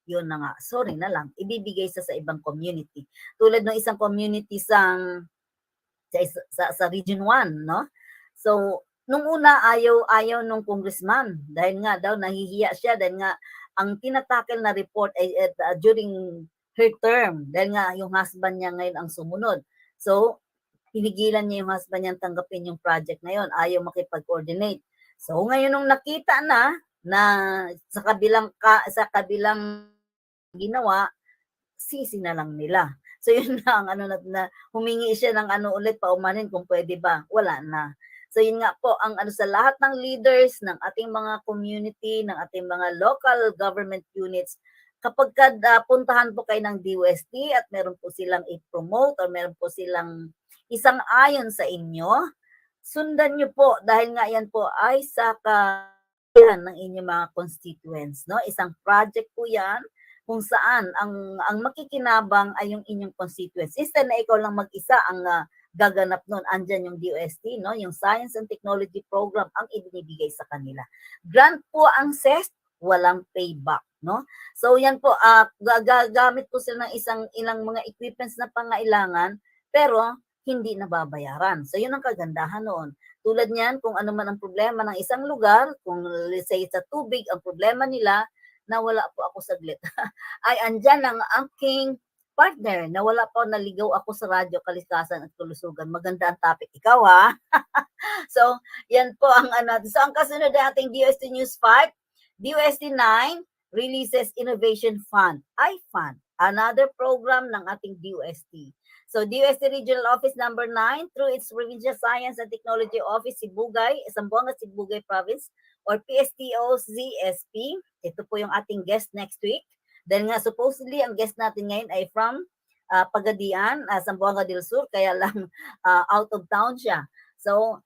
Yun na nga, sorry na lang, ibibigay sa ibang community. Tulad ng isang community sa Region 1, no? So, nung una, ayaw nung congressman dahil nga daw nahihiya siya dahil nga ang tinatakel na report ay during her term dahil nga yung husband niya ngayon ang sumunod. So, pinigilan niya yung husband niya tanggapin yung project na yun, ayaw makipag-coordinate. So, ngayon nung nakita na sa kabilang ginawa, sisi na lang nila. So yun na ang na humingi siya ng ulit paumanin kung pwede ba. Wala na. So yun nga po ang sa lahat ng leaders ng ating mga community, ng ating mga local government units, kapag puntahan po kayo ng DOST at meron po silang i-promote or meron po silang isang ayon sa inyo, sundan nyo po dahil nga yan po ay sa ng inyong mga constituents, no? Isang project po 'yan kung saan ang makikinabang ay yung inyong constituents. Instead na ikaw lang mag-isa ang gaganap noon, andyan yung DOST, no? Yung Science and Technology Program ang ibinibigay sa kanila. Grant po ang CEST, walang payback, no? So yan po, gagamit po sila ng ilang mga equipments na pangailangan, pero hindi nababayaran. So yun ang kagandahan noon. Tulad niyan, kung ano man ang problema ng isang lugar, kung let's say sa tubig, ang problema nila, nawala po ako saglit. Ay andyan ang aking partner, nawala po, naligaw ako sa radyo, kalikasan at kalusugan. Maganda ang topic. Ikaw ha? So, yan po ang So, ang kasunod nating DOST News 5, DOST 9 releases Innovation Fund, iFund, another program ng ating DOST. So, DOST Regional Office number 9 through its Provincial Science and Technology Office, Sibugay, Zamboanga, Sibugay Province, or PSTO-ZSP. Ito po yung ating guest next week. Dahil nga supposedly, ang guest natin ngayon ay from Pagadian, Zamboanga del Sur, kaya lang out of town siya. So,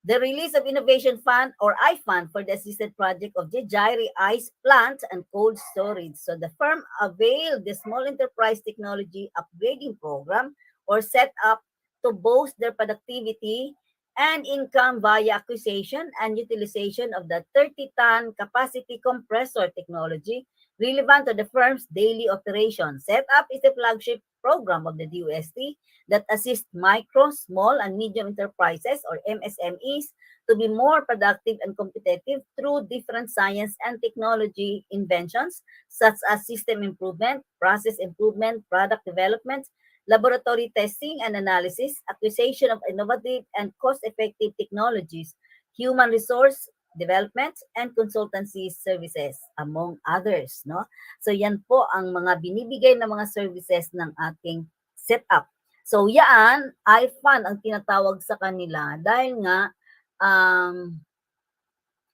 the release of Innovation Fund or iFund for the assisted project of Jejari Ice Plant and Cold Storage. So the firm availed the Small Enterprise Technology Upgrading Program or set up to boost their productivity and income via acquisition and utilization of the 30-ton capacity compressor technology relevant to the firm's daily operation. Setup is a flagship program of the DOST that assists micro, small, and medium enterprises or MSMEs to be more productive and competitive through different science and technology inventions such as system improvement, process improvement, product development, laboratory testing and analysis, acquisition of innovative and cost-effective technologies, human resource development, and consultancy services, among others. No? So yan po ang mga binibigay na mga services ng ating setup. So yan, IFAN ang tinatawag sa kanila dahil nga,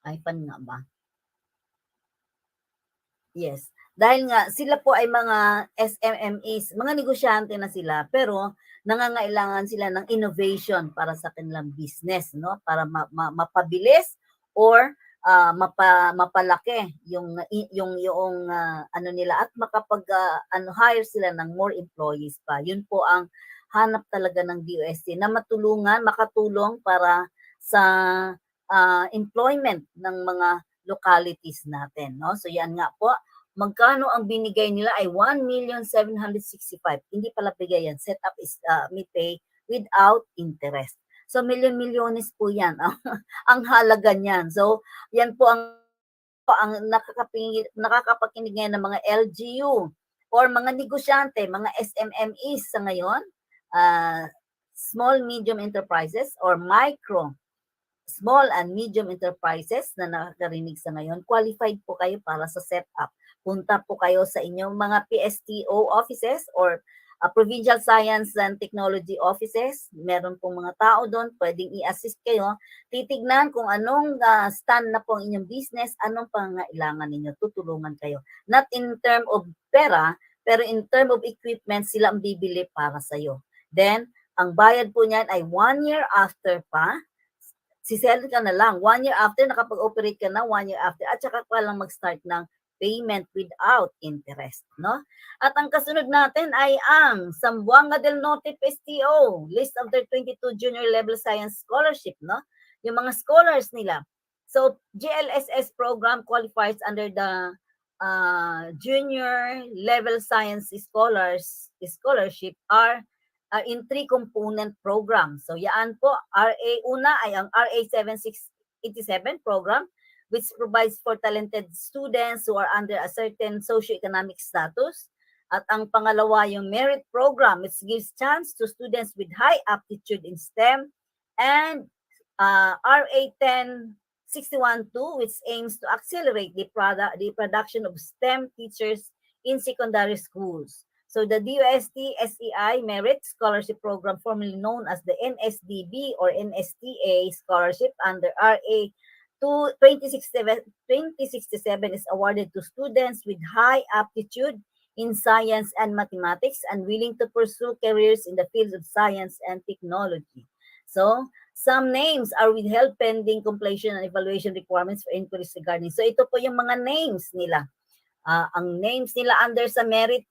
IFAN nga ba? Yes. Dahil nga sila po ay mga SMMEs, mga negosyante na sila, pero nangangailangan sila ng innovation para sa kanilang business, no? Para mapabilis or mapalaki yung ano nila at makapag hire sila ng more employees pa. Yun po ang hanap talaga ng DOST na makatulong para sa employment ng mga localities natin, no? So yan nga po. Magkano ang binigay nila ay 1,765,000. Hindi pala bigay yan. Setup is may pay without interest. So milyon-milyones po yan. Ang halaga niyan. So yan po ang nakakapakinig ngayon ng mga LGU or mga negosyante, mga SMMEs sa ngayon, small medium enterprises or micro small and medium enterprises na nakakarinig sa ngayon, qualified po kayo para sa setup. Punta po kayo sa inyong mga PSTO offices or Provincial Science and Technology offices. Meron pong mga tao doon, pwedeng i-assist kayo. Titignan kung anong stand na po ang inyong business, anong pangailangan ninyo, tutulungan kayo. Not in term of pera, pero in term of equipment, sila ang bibili para sa iyo. Then, ang bayad po niyan ay 1 year after pa. Sisell ka na lang. 1 year after, nakapag-operate ka na 1 year after. At saka ka lang mag-start ng payment without interest, no? At ang kasunod natin ay ang Zamboanga del Norte PSTO, list of their 22 junior level science scholarship, no? Yung mga scholars nila. So, GLSS program qualifies under the junior level science scholarship are in 3 component programs. So, yan po, una ay ang RA 7687 program, which provides for talented students who are under a certain socioeconomic status. At ang pangalawa, yung merit program, which gives chance to students with high aptitude in STEM. And RA 10612, which aims to accelerate the production of STEM teachers in secondary schools. So the DOST SEI Merit Scholarship Program, formerly known as the NSDB or NSTA Scholarship under RA 2067 is awarded to students with high aptitude in science and mathematics and willing to pursue careers in the fields of science and technology. So, some names are withheld pending completion and evaluation requirements for inquiries regarding. So, ito po yung mga names nila. Ang names nila under sa merit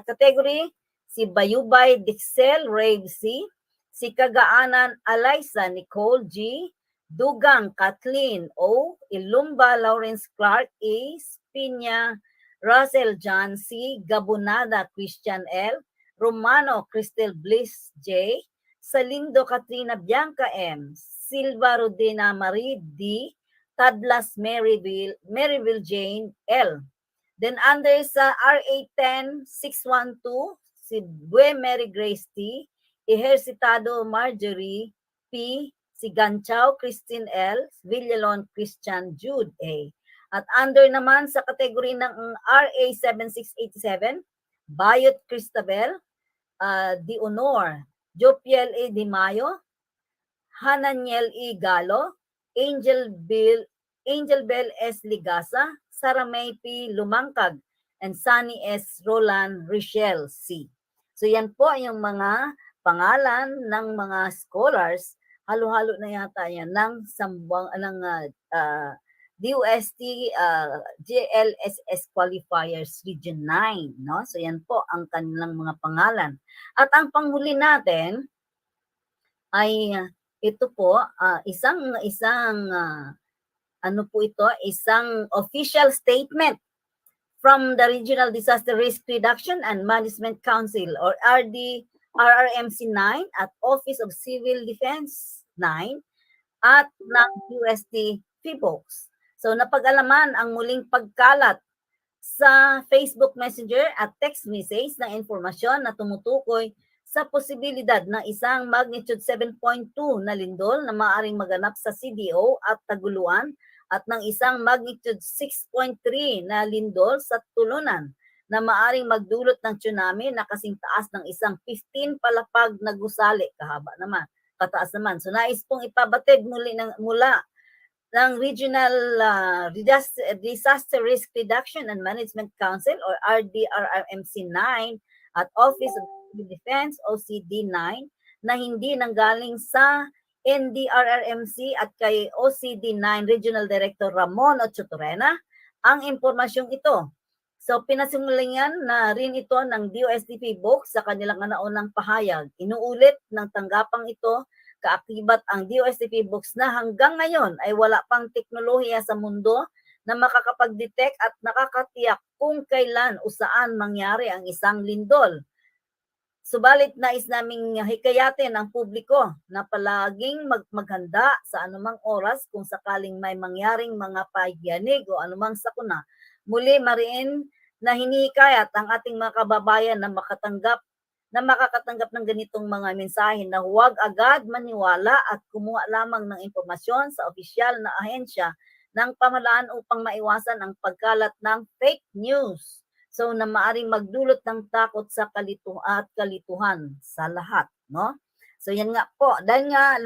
category, si Bayubay Dixel Rave C, si Kagaanan Alaysa Nicole G, Dugang Kathleen O, Ilumba Lawrence Clark A, Spinya Russell John C, Gabonada Christian L, Romano Cristel Bliss J, Salindo Katrina Bianca M, Silva Rodina Marie D, Tadlas Maryville Jane L. Then under sa RA 10612, si Bue Mary Grace T, Ejercitado Marjorie P, si Ganchao Christine L, Villalon Christian Jude A. At under naman sa kategory ng RA 7687, Bayot Cristabel, Di Honor, Jopiel A. Di Mayo, Hananiel E. Galo, Angel Bell S. Ligasa, Saramay P. Lumangkag, and Sunny S. Roland Richelle C. So yan po yung mga pangalan ng mga scholars. Halo-halo na yata yan ng DOST GLSS Qualifiers Region 9, no? So yan po ang kanilang mga pangalan. At ang panghuli natin ay ito po isang isang official statement from the Regional Disaster Risk Reduction and Management Council or RRMC 9 at Office of Civil Defense 9 at ng UST PHIVOLCS. So napag-alaman ang muling pagkalat sa Facebook Messenger at text message ng informasyon na tumutukoy sa posibilidad ng isang magnitude 7.2 na lindol na maaaring maganap sa CDO at Taguluan at ng isang magnitude 6.3 na lindol sa Tulunan na maaaring magdulot ng tsunami na kasing taas ng isang 15 palapag na gusali. Kahaba naman, kataas naman. So nais pong ipabatid mula ng Regional Disaster Risk Reduction and Management Council or RDRRMC 9 at Office of Civil Defense OCD 9 na hindi nanggaling sa NDRRMC at kay OCD 9 Regional Director Ramon Ochotorena ang impormasyong ito. So pinasimulan na rin ito ng DOST PHIVOLCS sa kanilang naunang pahayag. Inuulit ng tanggapang ito kaakibat ang DOST PHIVOLCS na hanggang ngayon ay wala pang teknolohiya sa mundo na makakapag-detect at nakakatiyak kung kailan o saan mangyari ang isang lindol. Subalit nais naming hikayatin ang publiko na palaging maghanda sa anumang oras kung sakaling may mangyaring mga pagyanig o anumang sakuna. Muli mariin na hinihikayat ang ating mga kababayan na makakatanggap ng ganitong mga mensahe na huwag agad maniwala at kumuha lamang ng impormasyon sa opisyal na ahensya ng pamahalaan upang maiwasan ang pagkalat ng fake news. So na maaring magdulot ng takot sa kalituhan sa lahat, no? So yan nga po, dahil nga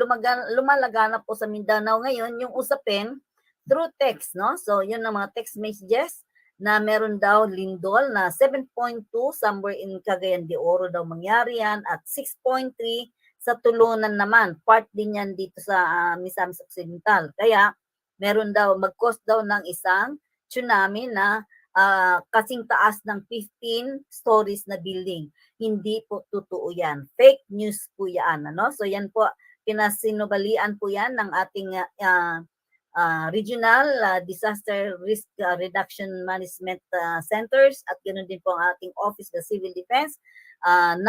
lumalaganap po sa Mindanao ngayon yung usapin through text, no? So yun ang mga text messages na meron daw lindol na 7.2 somewhere in Cagayan de Oro daw mangyari yan at 6.3 sa Tulunan naman. Part din yan dito sa Misamis Occidental. Kaya meron daw, mag-cause daw ng isang tsunami na kasing taas ng 15 stories na building. Hindi po totoo yan. Fake news po yan. Ano? So yan po, pinasinubalian po yan ng ating Regional Disaster Risk Reduction Management Centers at ganoon din po ang ating Office of Civil Defense 9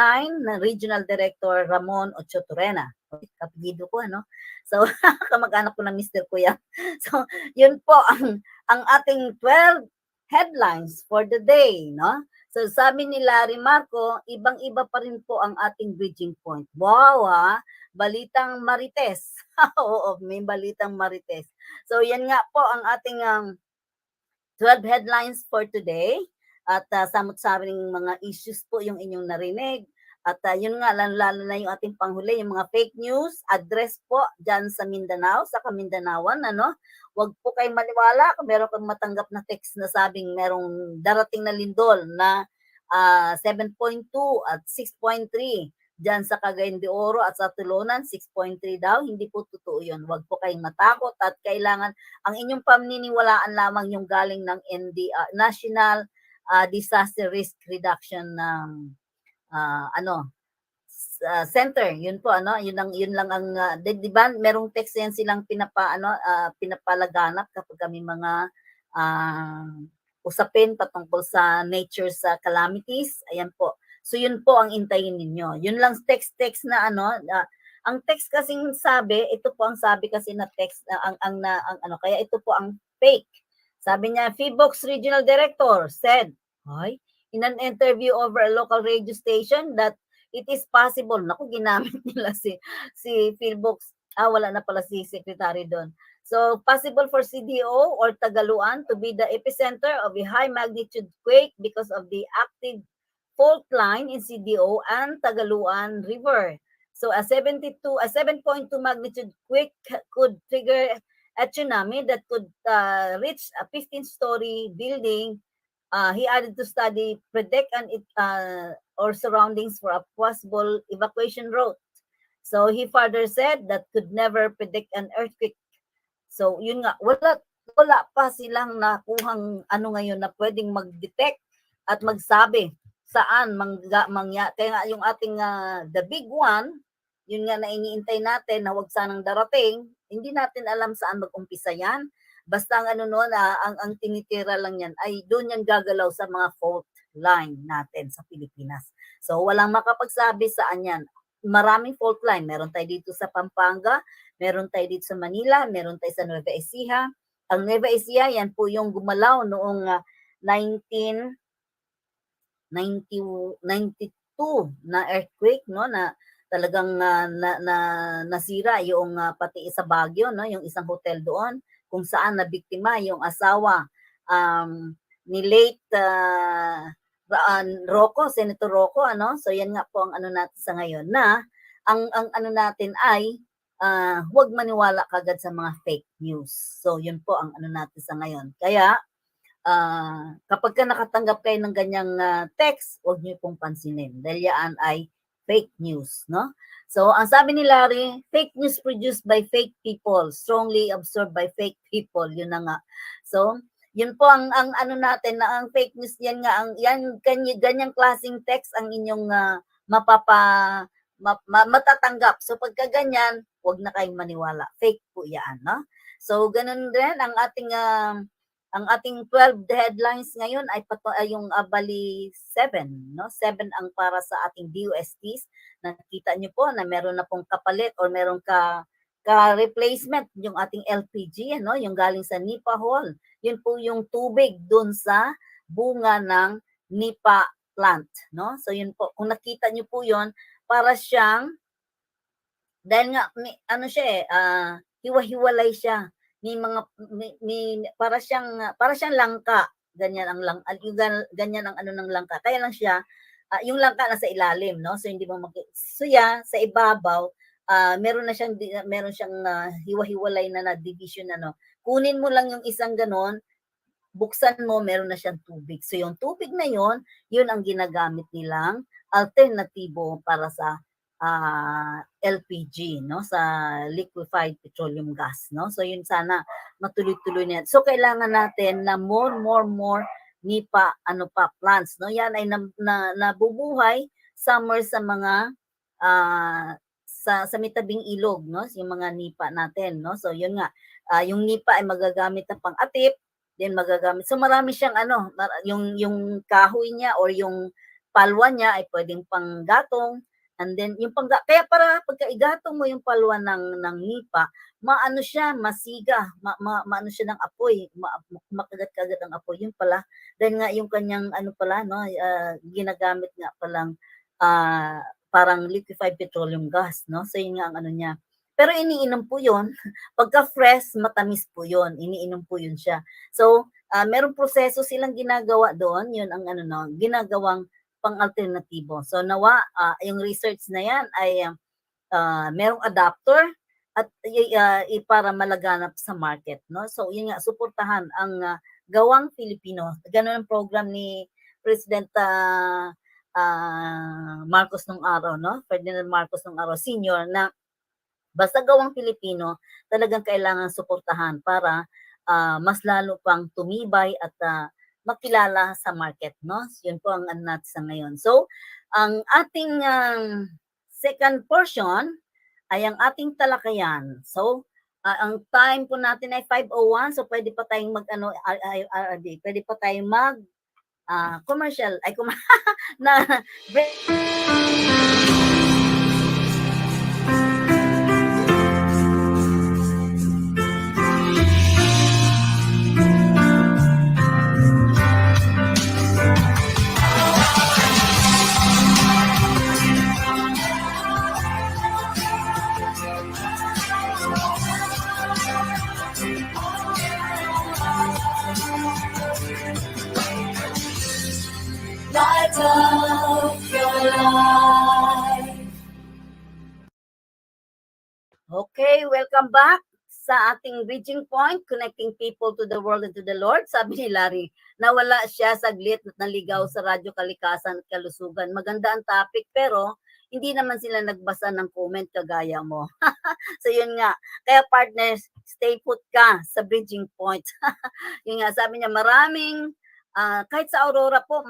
na Regional Director Ramon Ochotorena. Kapilido ko, ano? So, kamag-anak ko ng Mr. Kuya. So, yun po ang ating 12 headlines for the day, no? So, sabi ni Larry Marco, ibang-iba pa rin po ang ating bridging point. Wow, ha? Balitang Marites. Oo, may balitang Marites. So, yan nga po ang ating 12 headlines for today. At samot-saring mga issues po yung inyong narinig. At yun nga, lalo na yung ating panghuli, yung mga fake news, address po dyan sa Mindanao, sa Kamindanawan, ano? Huwag po kayong maniwala kung meron kang matanggap na text na sabing merong darating na lindol na 7.2 at 6.3 dyan sa Cagayan de Oro at sa Tulunan, 6.3 daw. Hindi po totoo yun. Huwag po kayong matakot at kailangan ang inyong paniniwalaan lamang yung galing ng National Disaster Risk Reduction ng center. Yun po, ano, yun lang ang di ba merong text yan silang pinapalaganap kapag kami mga usapin patungkol sa nature sa calamities. Ayan po. So yun po ang intayin ninyo. Yun lang text na ang text kasing sabi, ito po ang sabi kasi na text kaya ito po ang fake. Sabi niya, PHIVOLCS Regional Director said, in an interview over a local radio station that it is possible, naku, ginamit nila si PHIVOLCS, wala na pala si secretary doon. So, possible for CDO or Tagaluan to be the epicenter of a high magnitude quake because of the active fault line in CDO and Tagaluan River. So, a 7.2 magnitude quake could trigger a tsunami that could reach a 15-story building. He added to study, predict or surroundings for a possible evacuation route. So he further said that could never predict an earthquake. So yun nga, wala pa silang nakuhang ngayon na pwedeng mag-detect at magsabi saan kaya nga yung ating the big one, yun nga na iniintay natin na wag sanang darating, hindi natin alam saan mag-umpisa yan. Basta ang ano noon, ang tinitira lang yan ay doon yan gagalaw sa mga fault line natin sa Pilipinas. So walang makapagsabi saan yan. Maraming fault line. Meron tayo dito sa Pampanga, meron tayo dito sa Manila, meron tayo sa Nueva Ecija. Ang Nueva Ecija, yan po yung gumalaw noong 1992 na earthquake, no, na talagang nasira yung pati sa Baguio, no, yung isang hotel doon kung saan nabiktima yung asawa ni late Rocco, Senator Rocco, ano. So yan nga po ang ano natin sa ngayon, na ang ano natin ay huwag maniwala kagad sa mga fake news. So yun po ang ano natin sa ngayon. Kaya kapag ka nakatanggap kayo ng ganyang text, huwag niyo pong pansinin dahil yan ay fake news, no? So ang sabi ni Larry, fake news produced by fake people, strongly absorbed by fake people. Yun na nga. So yun po ang ano natin, na ang fake news yan nga, ang yan ganyang klaseng text ang inyong matatanggap. So pagka ganyan, huwag na kayong maniwala. Fake po yan, no? So ganun din ang ating 12 headlines ngayon ay yung bali 7, no? 7 ang para sa ating DOSTs. Nakita niyo po na meron na pong kapalit or meron ka-replacement yung ating LPG, no? Yung galing sa Nipa Hall. Yun po yung tubig doon sa bunga ng Nipa plant, no? So yun po, kung nakita niyo po yun, para siyang, dahil nga ano siya hiwa-hiwalay siya. Para siyang langka, ganyan ang ganyan ang ano ng langka. Kaya lang siya yung langka nasa ilalim, no? So hindi mo so sa ibabaw meron siyang hiwa-hiwalay na division, ano. Kunin mo lang yung isang ganon, buksan mo, meron na siyang tubig. So yung tubig na yun ang ginagamit nilang alternatibo para sa LPG, no, sa liquefied petroleum gas, no. So yun, sana matuloy-tuloy na yan. So kailangan natin na more Nipa plants, no. Yan ay nabubuhay summer sa mga sa mitabing ilog, no, yung mga nipa natin, no. So yun nga, yung nipa ay magagamit na pang-atip, then magagamit. So marami siyang yung kahoy niya or yung palwa niya ay pwedeng panggatong. And then yung kaya para pagka igatong mo yung palwa ng nipa, maano siya, masiga, maano siya ng apoy, makagat-kagat ang apoy. Yun pala, dahil nga yung kanyang no, ginagamit nga palang parang liquefied petroleum gas, no. So yun nga ang ano niya. Pero iniinom po yun, pagka fresh, matamis po yun, iniinom po yun siya. So merong proseso silang ginagawa doon, yun ang ginagawang pang-alternatibo. So nawa, yung research na yan ay merong adapter at para malaganap sa market, no. So yun nga, suportahan ang Gawang Pilipino. Ganun ang program ni President Marcos nung araw, no, Ferdinand Marcos nung araw, senior, na basta Gawang Pilipino, talagang kailangan suportahan para mas lalo pang tumibay at makilala sa market, no? Yun po ang ano natin sa ngayon. So, ang ating second portion ay ang ating talakayan. So, ang time po natin ay 5:01, so pwede pa tayong pwede pa tayong commercial, na break. Light up your life. Okay, welcome back sa ating Bridging Point, connecting people to the world and to the Lord. Sabi ni Larry, nawala siya saglit at naligaw sa Radyo Kalikasan at Kalusugan. Maganda ang topic, pero hindi naman sila nagbasa ng comment kagaya mo. So yun nga, kaya partners, stay put ka sa Bridging Point. Yun nga, sabi niya, maraming kahit sa Aurora po,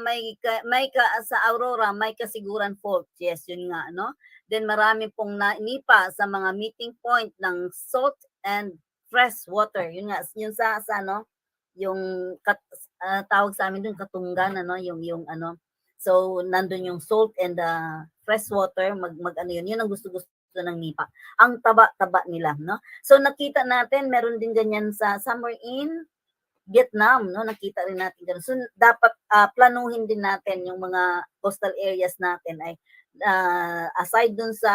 sa Aurora may kasiguran fault. Yes, yun nga, no? Then marami pong nipa sa mga meeting point ng salt and fresh water. Yun nga, yun sa ano, yung tawag sa amin dun katunggan, ano, yung ano. So, nandun yung salt and fresh water, mag ano yun ang gusto-gusto ng nipa. Ang taba-taba nila, no? So, nakita natin, meron din ganyan sa somewhere in Vietnam, no? Nakita rin natin ganun. So, dapat planuhin din natin yung mga coastal areas natin ay aside dun sa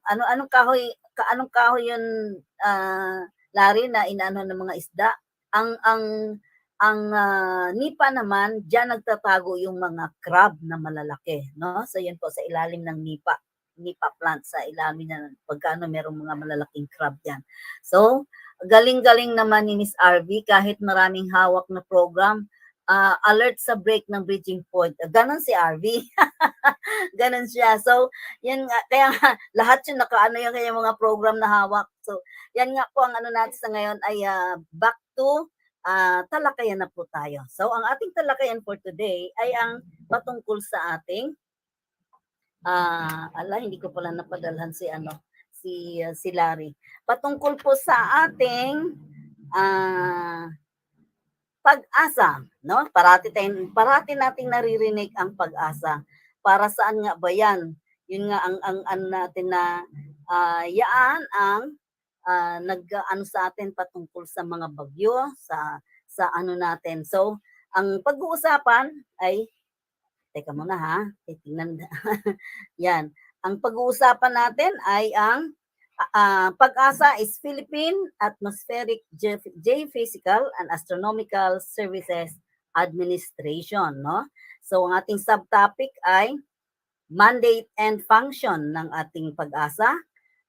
anong kahoy yun, Larry, na inaano ng mga isda. Ang nipa naman, diyan nagtatago yung mga crab na malalaki, no? So yan po sa ilalim ng nipa plant, sa ilalim na pagkano merong mga malalaking crab yan. So, galing-galing naman ni Miss RV, kahit maraming hawak na program, alert sa break ng Bridging Point. Ganon si RV. Ganon siya. So, yan nga, kaya lahat yun nakaano yung kaya mga program na hawak. So, yan nga po ang ano natin sa ngayon ay back to talakayan na po tayo. So, ang ating talakayan for today ay ang patungkol sa ating hindi ko pala napadalhan si Larry. Patungkol po sa ating pag-asa, no? Parati nating naririnig ang pag-asa. Para saan nga ba 'yan? Yun nga ang natin na yaan ang nag-ano sa atin patungkol sa mga bagyo, sa ano natin. So, ang pag-uusapan ay teka muna ha, titingnan. Yan. Ang pag-uusapan natin ay ang PAG-ASA is Philippine Atmospheric, Geophysical and Astronomical Services Administration, no? So ang ating subtopic ay mandate and function ng ating PAG-ASA.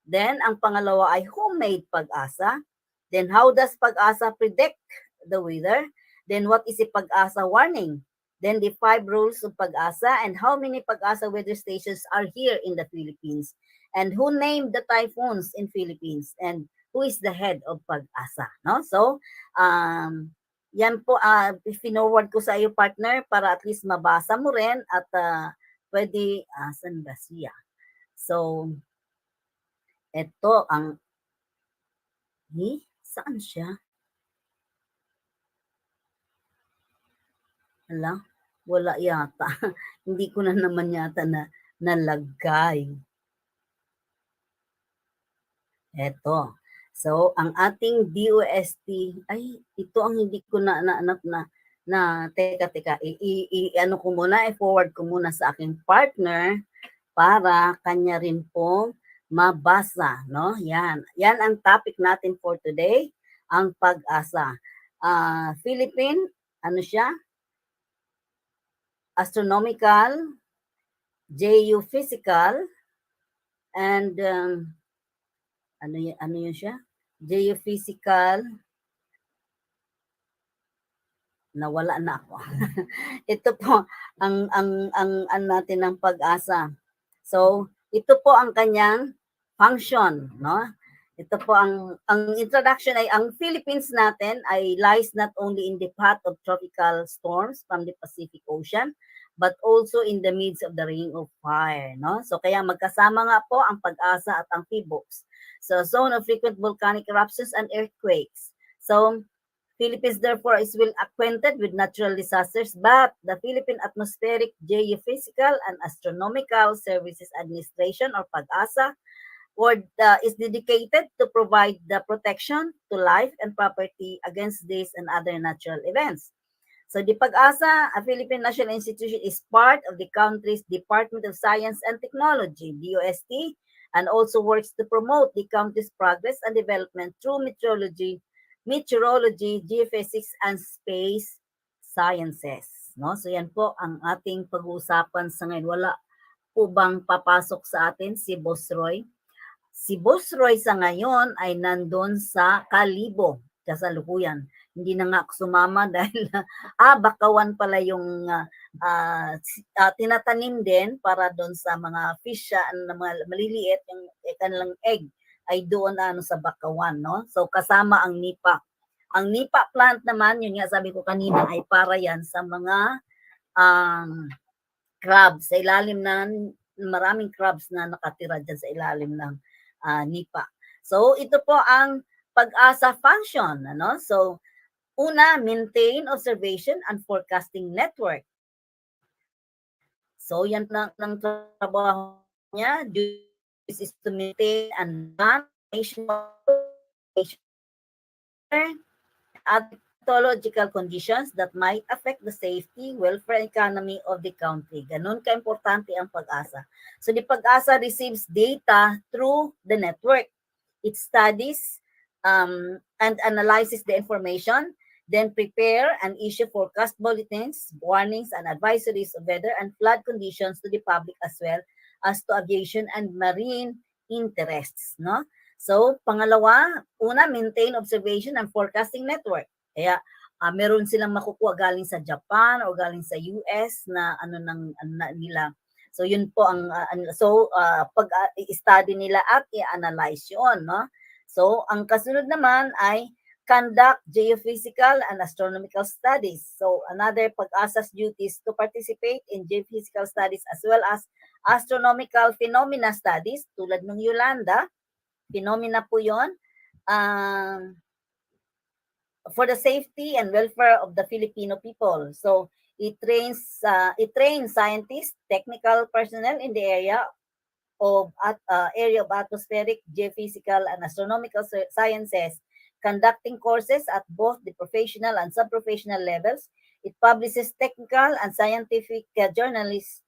Then ang pangalawa ay who made PAG-ASA? Then how does PAG-ASA predict the weather? Then what is a PAG-ASA warning? Then the 5 rules of PAG-ASA and how many PAG-ASA weather stations are here in the Philippines? And who named the typhoons in Philippines? And who is the head of PAG-ASA? No? So, yan po, forward ko sa iyo, partner, para at least mabasa mo rin at pwede, saan ba siya? So, ito ang, saan siya? Wala yata. Hindi ko na naman yata nalagay. Eto. So, ang ating DOST, ay, ito ang hindi ko teka, ano ko muna, i-forward ko muna sa aking partner para kanya rin po mabasa, no? Yan ang topic natin for today, ang PAG-ASA. Philippine, ano siya? Astronomical, Geophysical, and ano yun siya? Geophysical, nawala na ako. Ito po ang natin ng PAG-ASA. So, ito po ang kanyang function, no? Ito po ang introduction ay ang Philippines natin ay lies not only in the path of tropical storms from the Pacific Ocean, but also in the midst of the ring of fire, no? So kaya magkasama nga po ang PAG-ASA at ang PHIVOLCS. So zone of frequent volcanic eruptions and earthquakes. So Philippines therefore is well acquainted with natural disasters, but the Philippine Atmospheric, Geophysical and Astronomical Services Administration or PAG-ASA is dedicated to provide the protection to life and property against these and other natural events. So the PAG-ASA, a Philippine national institution, is part of the country's Department of Science and Technology, DOST, and also works to promote the country's progress and development through meteorology, geophysics, and space sciences. No? So yan po ang ating pag-uusapan sa ngayon. Wala po bang papasok sa atin si Boss Roy? Si Boss Roy sa ngayon ay nandun sa Kalibo, kasalukuyan. Hindi na nga ako sumama dahil bakawan pala yung tinatanim din para doon sa mga fish na mga maliliit, yung kanilang egg ay doon sa bakawan, no? So kasama ang nipa. Ang nipa plant naman, yun nga sabi ko kanina, ay para yan sa mga crabs, sa ilalim na maraming crabs na nakatira dyan sa ilalim ng nipa. So ito po ang Pag-asa function, ano? So una, maintain observation and forecasting network. So yan ng trabaho niya, is to maintain and run at pathological conditions that might affect the safety, welfare, and economy of the country. Ganun ka-importante ang Pag-asa. So the Pag-asa receives data through the network. It studies and analyzes the information, then prepare and issue forecast bulletins, warnings, and advisories of weather and flood conditions to the public as well as to aviation and marine interests. No? So, pangalawa, una, maintain observation and forecasting network. Kaya meron silang makukuha galing sa Japan o galing sa US na nila. So yun po ang pag i-study nila at i-analyze 'yon, no? So ang kasunod naman ay conduct geophysical and astronomical studies. So another Pag-asa's duties to participate in geophysical studies as well as astronomical phenomena studies tulad ng Yolanda. Phenomena po 'yon. For the safety and welfare of the Filipino people. So it trains scientists, technical personnel in the area of atmospheric, geophysical, and astronomical sciences, conducting courses at both the professional and sub-professional levels. It publishes technical and scientific journals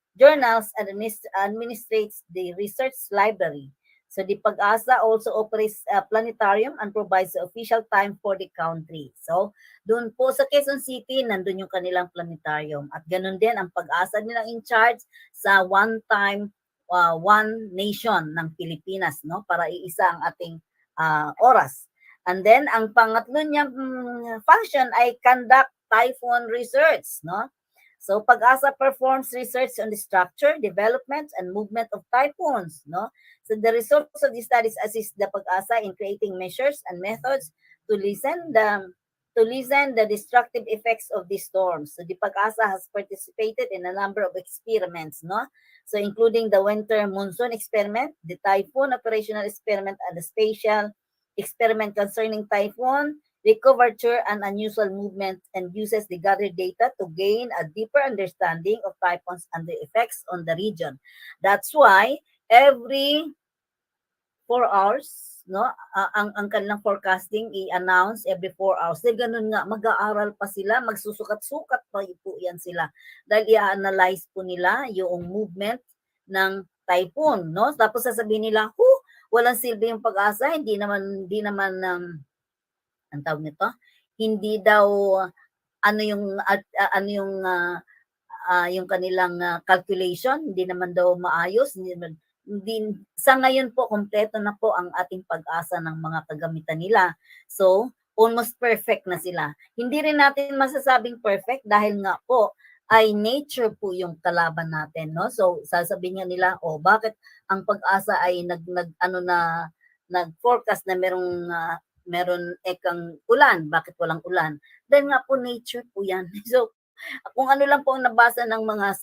and administrates the research library. So the Pag-asa also operates a planetarium and provides the official time for the country. So doon po sa Quezon City, nandun yung kanilang planetarium. At ganun din ang Pag-asa nilang in charge sa one nation ng Pilipinas, no? Para iisa ang ating oras. And then ang pangatlo niyang function ay conduct typhoon research, no? So Pag-asa performs research on the structure, development, and movement of typhoons, no? So the results of these studies assist the Pag-asa in creating measures and methods to lessen the destructive effects of these storms. So the Pag-asa has participated in a number of experiments, no? So including the winter monsoon experiment, the typhoon operational experiment, and the spatial experiment concerning typhoon, recoverture, and unusual movement, and uses the gathered data to gain a deeper understanding of typhoons and the effects on the region. That's why every 4 hours, no, ang kanilang forecasting i-announce every 4 hours. Dahil ganun nga, mag-aaral pa sila, magsusukat-sukat pa po yan sila. Dahil i-analyze po nila yung movement ng typhoon, no? Tapos sasabihin nila, walang silbi yung Pag-asa, hindi naman ang tawag nito, hindi daw yung kanilang calculation, hindi naman daw maayos, sa ngayon po kompleto na po ang ating Pag-asa ng mga kagamitan nila. So almost perfect na sila. Hindi rin natin masasabing perfect dahil nga po ay nature po yung kalaban natin, no? So sasabihin nga nila, bakit ang Pag-asa ay nag-forecast na meron ekang ulan, bakit walang ulan? Dahil nga po nature po yan. So kung ano lang po ang nabasa ng mga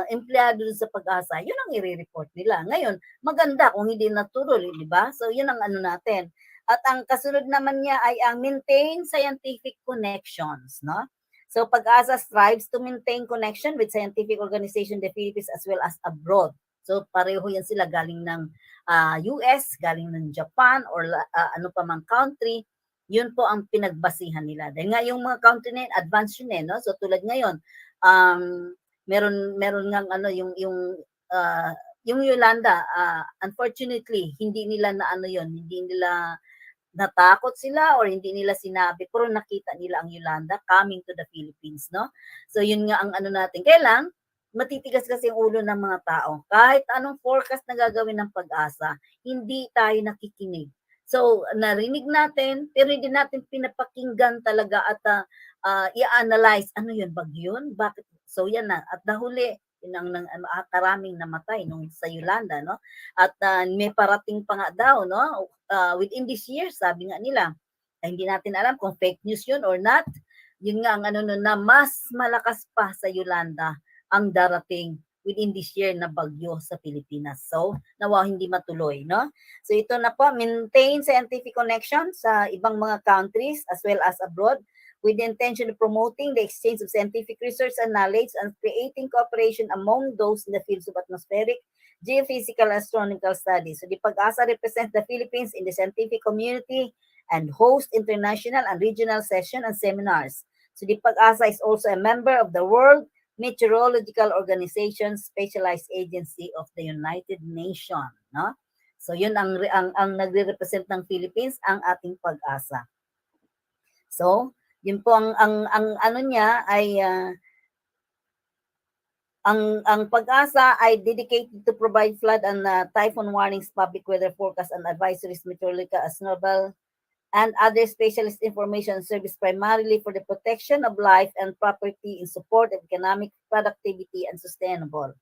empleyado sa Pag-asa, yun ang i-report nila. Ngayon, maganda kung hindi natural, di ba? So yun ang natin. At ang kasunod naman niya ay ang maintain scientific connections, no? So Pag-asa strives to maintain connection with scientific organization in the Philippines as well as abroad. So pareho yan sila galing ng US, galing ng Japan, or ano pa mang country. Yun po ang pinagbasihan nila. Dahil nga yung mga country na yun, advanced yun no? So tulad ngayon, meron ngang yung Yolanda, unfortunately, hindi nila hindi nila natakot sila or hindi nila sinabi, pero nakita nila ang Yolanda coming to the Philippines, no? So yun nga ang natin. Kailan matitigas kasi ang ulo ng mga tao. Kahit anong forecast na gagawin ng Pag-asa, hindi tayo nakikinig. So narinig natin, pero hindi natin pinapakinggan talaga at i-analyze, ano yun, bagyo yun? Bakit? So yan na. At nahuli, yun ang karaming namatay nung sa Yolanda, no? At may parating pa nga daw, no? Within this year, sabi nga nila, hindi natin alam kung fake news yun or not. Yun nga ang na mas malakas pa sa Yolanda ang darating within this year na bagyo sa Pilipinas. So, nawa hindi matuloy, no? So, ito na po, maintain scientific connection sa ibang mga countries as well as abroad with the intention of promoting the exchange of scientific research and knowledge and creating cooperation among those in the fields of atmospheric, geophysical, and astronomical studies. So, the PAG-ASA represents the Philippines in the scientific community and host international and regional sessions and seminars. So the PAG-ASA is also a member of the World Meteorological Organization Specialized Agency of the United Nations, no? So yun ang nagre-represent ng Philippines, ang ating PAG-ASA. So, yun po ang ano niya ay ang PAG-ASA ay dedicated to provide flood and typhoon warnings, public weather forecast and advisories, meteorological, astronomical, and other specialist information service primarily for the protection of life and property in support of economic productivity and sustainable.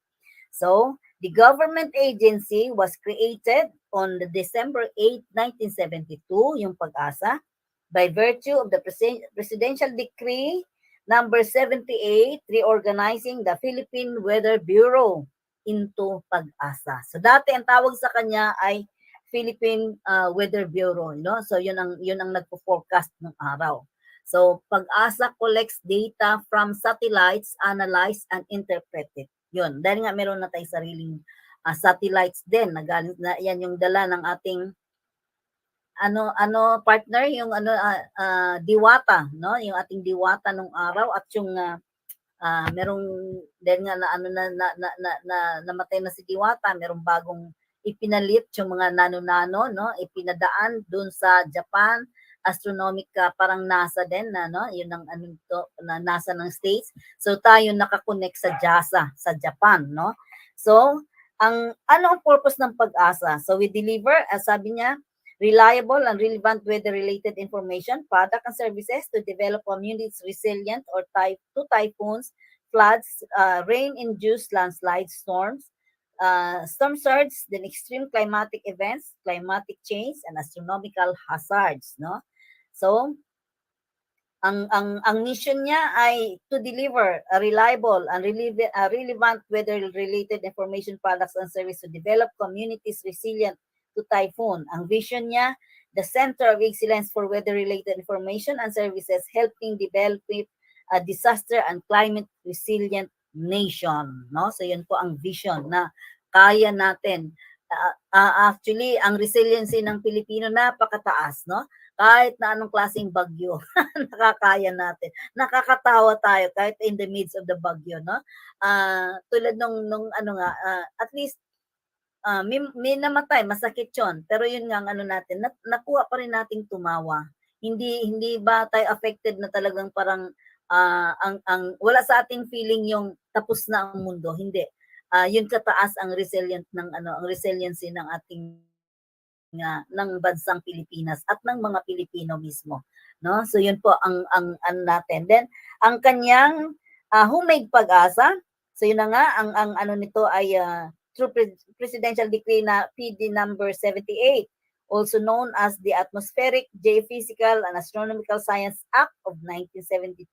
So, the government agency was created on the December 8, 1972, yung PAG-ASA, by virtue of the Presidential Decree number 78, reorganizing the Philippine Weather Bureau into PAG-ASA. So, dati ang tawag sa kanya ay Philippine Weather Bureau, no? So yun ang nagpo-forecast ng araw. So PAG-ASA collects data from satellites, analyze and interpret it. Yun, dahil nga meron na tayong sariling satellites din na galing na yan yung dala ng ating partner, yung Diwata, no? Yung ating Diwata nung araw at yung merong dahil nga namatay na si Diwata, merong bagong ipinalit yung mga nano-nano, no? Ipinadaan dun sa Japan Astronomica, parang NASA din na, no? Yun ang na NASA ng States. So tayo nakakonect sa JAXA sa Japan, no? So ang purpose ng PAG-ASA? So we deliver, as sabi niya, reliable and relevant weather-related information, product and services to develop communities resilient to typhoons, floods, rain-induced landslides, storms, storm surge, then extreme climatic events, climatic change, and astronomical hazards, no? So, ang mission niya ay to deliver a reliable and relevant weather-related information, products, and services to develop communities resilient to typhoon. Ang vision niya, the Center of Excellence for Weather-Related Information and Services, helping develop a disaster and climate resilient nation, no? So yun po ang vision na kaya natin. Actually, ang resiliency ng Pilipino napakataas, no? Kahit na anong klaseng bagyo, nakakaya natin. Nakakatawa tayo kahit in the midst of the bagyo, no? Tulad nung at least may namatay, masakit yun. Pero yun nga ang natin, nakuha pa rin nating tumawa. Hindi ba tayo affected na talagang parang wala sa ating feeling yung tapos na ang mundo, hindi. Yun kataas ang ang resiliency ng ating ng bansang Pilipinas at ng mga Pilipino mismo, no? So yun po ang natin. Then ang kanyang homemade PAG-ASA, so yun na nga ang nito ay through Presidential Decree na PD number 78, also known as the Atmospheric, Geophysical and Astronomical Science Act of 1972.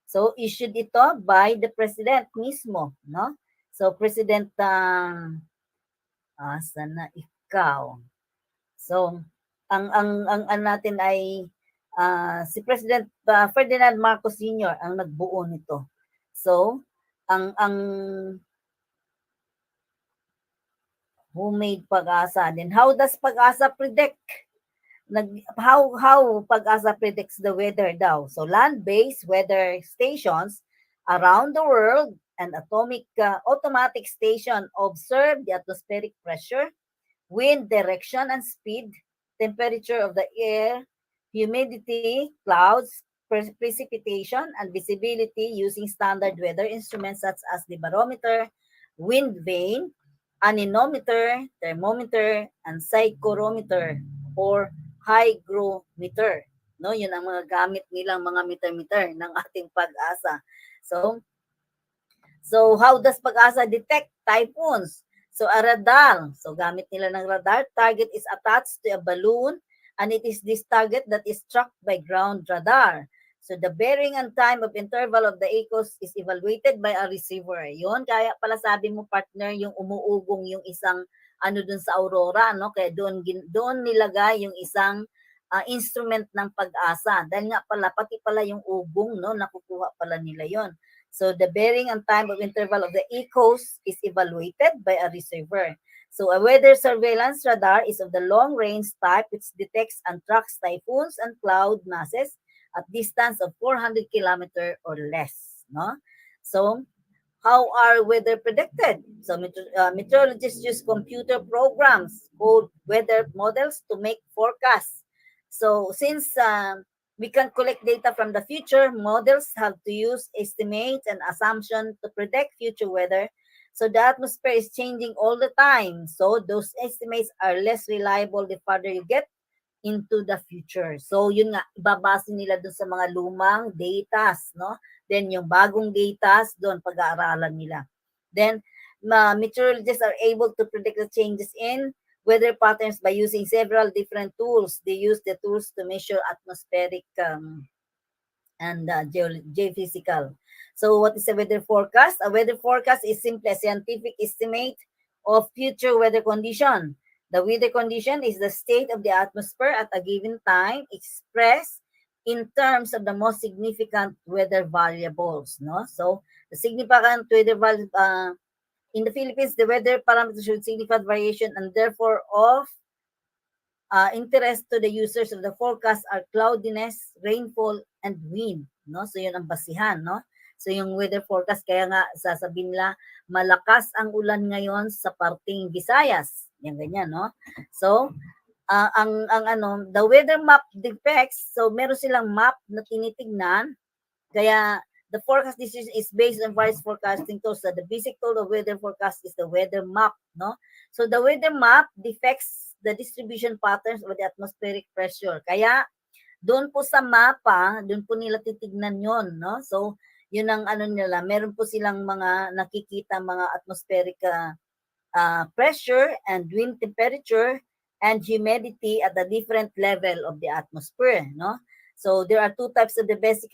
So issued ito by the President mismo, no? So President sana ikaw. So ang natin ay si President Ferdinand Marcos Sr. ang nagbuo nito. So ang homemade PAG-ASA. Then how does PAG-ASA predict? How PAG-ASA predicts the weather daw? So land-based weather stations around the world and automatic station observe the atmospheric pressure, wind direction and speed, temperature of the air, humidity, clouds, precipitation, and visibility using standard weather instruments such as the barometer, wind vane, anemometer, thermometer, and psychrometer or hygrometer. No, yun ang mga gamit nilang mga meter-meter ng ating PAG-ASA. So how does PAG-ASA detect typhoons? So a radar. So gamit nila ng radar. Target is attached to a balloon and it is this target that is struck by ground radar. So the bearing and time of interval of the echoes is evaluated by a receiver. Yun, kaya pala sabi mo partner, yung umuugong yung isang ano dun sa Aurora, no? Kaya doon nilagay yung isang instrument ng pag-asa. Dahil nga pala, pati pala yung ugong, no? Nakukuha pala nila yon. So the bearing and time of interval of the echoes is evaluated by a receiver. So a weather surveillance radar is of the long-range type which detects and tracks typhoons and cloud masses at distance of 400 kilometer or less, no? So, how are weather predicted? So, meteorologists use computer programs called weather models to make forecasts. So, since we can collect data from the future, models have to use estimates and assumption to predict future weather. So, the atmosphere is changing all the time. So, those estimates are less reliable the farther you get into the future. So, yun nga, ibabase nila dun sa mga lumang datas, no? Then, yung bagong datas, doon pag-aaralan nila. Then, meteorologists are able to predict the changes in weather patterns by using several different tools. They use the tools to measure atmospheric and geophysical. So, what is a weather forecast? A weather forecast is simply a scientific estimate of future weather condition. The weather condition is the state of the atmosphere at a given time expressed in terms of the most significant weather variables, no? So, the significant weather in the Philippines, the weather parameters show significant variation and therefore of interest to the users of the forecast are cloudiness, rainfall, and wind, no? So, yun ang basihan, no? So, yung weather forecast, kaya nga sasabihin nila, malakas ang ulan ngayon sa parting Visayas. Yan ganyan, no? So, the weather map depicts, so meron silang map na tinitignan, kaya the forecast decision is based on various forecasting tools. So the basic tool of weather forecast is the weather map, no? So the weather map depicts the distribution patterns of the atmospheric pressure. Kaya, doon po sa mapa, doon po nila titignan yon, no? So, yun ang ano nila, meron po silang mga nakikita mga atmospheric pressure and wind temperature and humidity at a different level of the atmosphere, no? So there are two types of the basic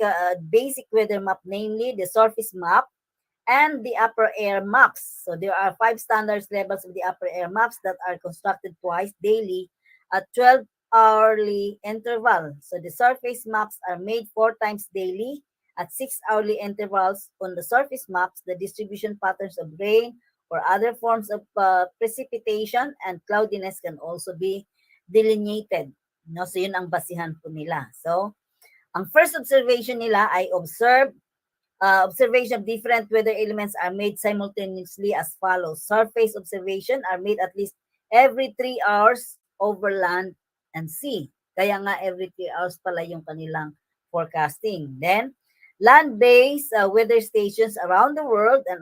weather map, namely the surface map and the upper air maps. So there are 5 standard levels of the upper air maps that are constructed twice daily at 12-hourly interval. So the surface maps are made 4 times daily at 6-hourly intervals. On the surface maps, the distribution patterns of rain or other forms of precipitation and cloudiness can also be delineated. No? So, yun ang basihan po nila. So, ang first observation nila ay observation of different weather elements are made simultaneously as follows. Surface observation are made at least every 3 hours over land and sea. Kaya nga every 3 hours pala yung kanilang forecasting. Then, land-based weather stations around the world and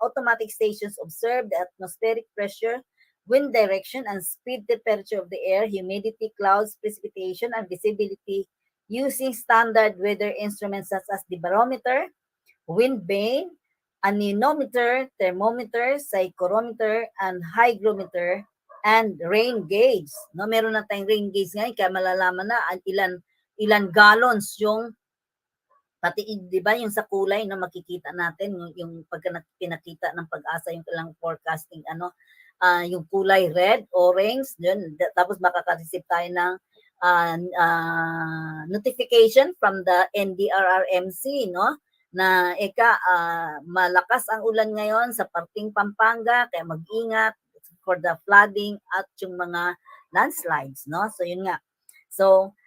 automatic stations observe the atmospheric pressure, wind direction, and speed, temperature of the air, humidity, clouds, precipitation, and visibility using standard weather instruments such as the barometer, wind vane, anemometer, thermometer, psychrometer, and hygrometer, and rain gauge. No, meron na tayong rain gauge ngayon, kaya malalaman na ilan gallons yung pati, di ba, yung sa kulay, no, makikita natin, yung pag pinakita ng pag-asa, yung kailang forecasting, yung kulay red, orange, yun, tapos makaka-receive tayo ng notification from the NDRRMC, no, na malakas ang ulan ngayon sa parting Pampanga, kaya mag-ingat for the flooding at yung mga landslides, no? So, yun nga. So,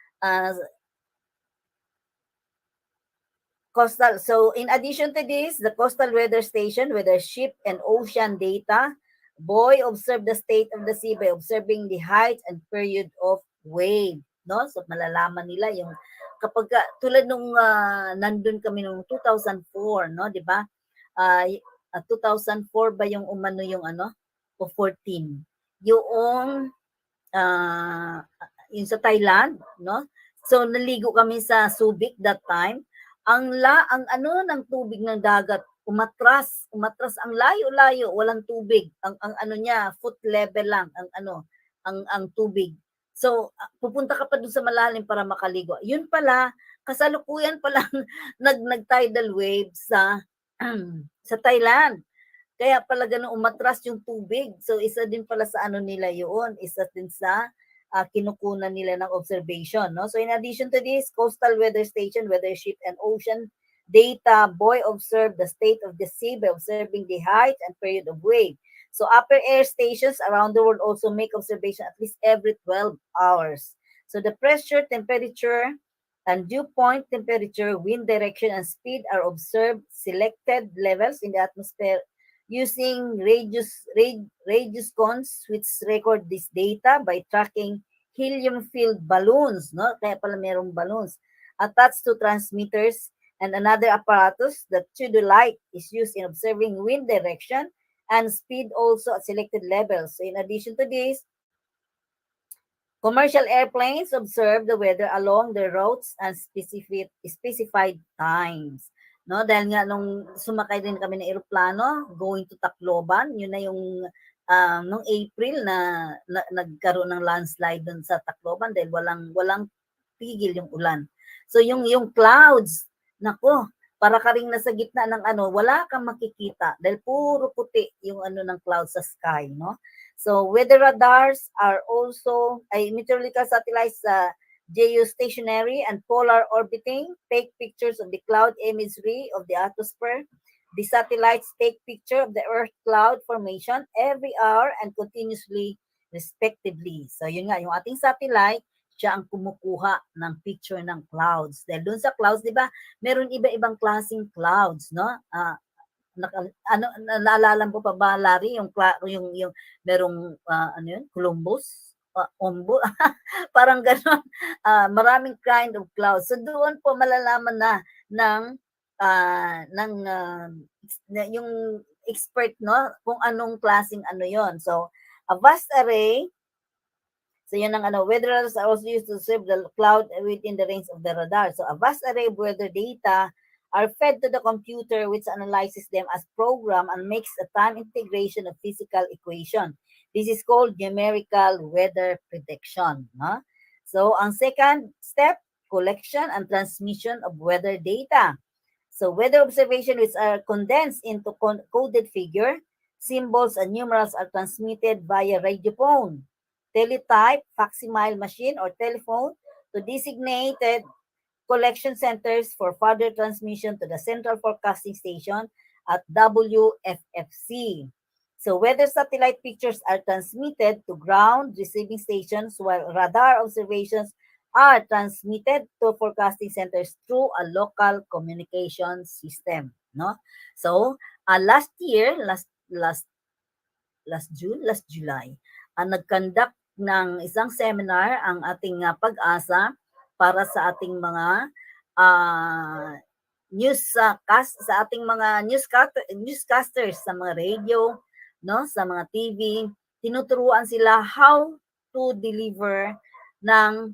coastal. So, in addition to this, the coastal weather station with their ship and ocean data, Boy observed the state of the sea by observing the height and period of wave, no? So, malalaman nila yung kapag tulad nung nandun kami nung 2004, no, 'di ba? 2004 ba yung umano yung o 14. Yung sa Thailand, no? So, naligo kami sa Subic that time. Ang ng tubig ng dagat umatras ang layo-layo, walang tubig. Ang niya foot level lang ang tubig. So, pupunta ka pa dun sa malalim para makaligo. Yun pala, kasalukuyan pala nag-tidal wave sa sa Thailand. Kaya pala ganun umatras yung tubig. So, isa din pala sa ano nila yun. Isa din sa kinukunan nila ng observation. No? So, in addition to this, coastal weather station, weather ship, and ocean data, Boy observed the state of the sea by observing the height and period of wave. So, upper air stations around the world also make observation at least every 12 hours. So, the pressure, temperature, and dew point temperature, wind direction, and speed are observed selected levels in the atmosphere using radius cones, which record this data by tracking helium-filled balloons, no? Kaya pala merong balloons attached to transmitters, and another apparatus, the theodolite, is used in observing wind direction and speed also at selected levels. So in addition to this, commercial airplanes observe the weather along their routes and specified times. No, dahil nga nung sumakay din kami ng eroplano going to Tacloban, yun na yung nung April na nagkaroon ng landslide doon sa Tacloban dahil walang tigil yung ulan. So yung clouds, nako, para ka ring nasa gitna ng ano, wala kang makikita dahil puro puti yung ano ng clouds sa sky, no? So weather radars are also meteorological satellites geostationary and polar orbiting, take pictures of the cloud imagery of the atmosphere. The satellites take picture of the Earth cloud formation every hour and continuously respectively. So yun nga, yung ating satellite, siya ang kumukuha ng picture ng clouds. Dahil doon sa clouds, di ba, meron iba-ibang klaseng clouds, no? Naalala mo pa ba, Larry, yung merong ano yun, Columbus? Ombo, parang gano'n, maraming kind of clouds. So doon po malalaman na yung expert, no, kung anong klaseng ano yon. So a vast array, so yun ang ano, weather radars are also used to observe the cloud within the range of the radar. So a vast array of weather data are fed to the computer, which analyzes them as program and makes a time integration of physical equation. This is called numerical weather prediction. No? So, ang second step, collection and transmission of weather data. So, weather observation which are condensed into coded figure, symbols, and numerals are transmitted via radiophone, teletype, facsimile machine, or telephone to designated collection centers for further transmission to the Central Forecasting Station at WFFC. So weather satellite pictures are transmitted to ground receiving stations while radar observations are transmitted to forecasting centers through a local communication system, no? So last July, nag-conduct ng isang seminar ang ating Pag-asa para sa ating mga sa ating mga newscasters sa mga radio, no, sa mga TV, tinuturuan sila how to deliver ng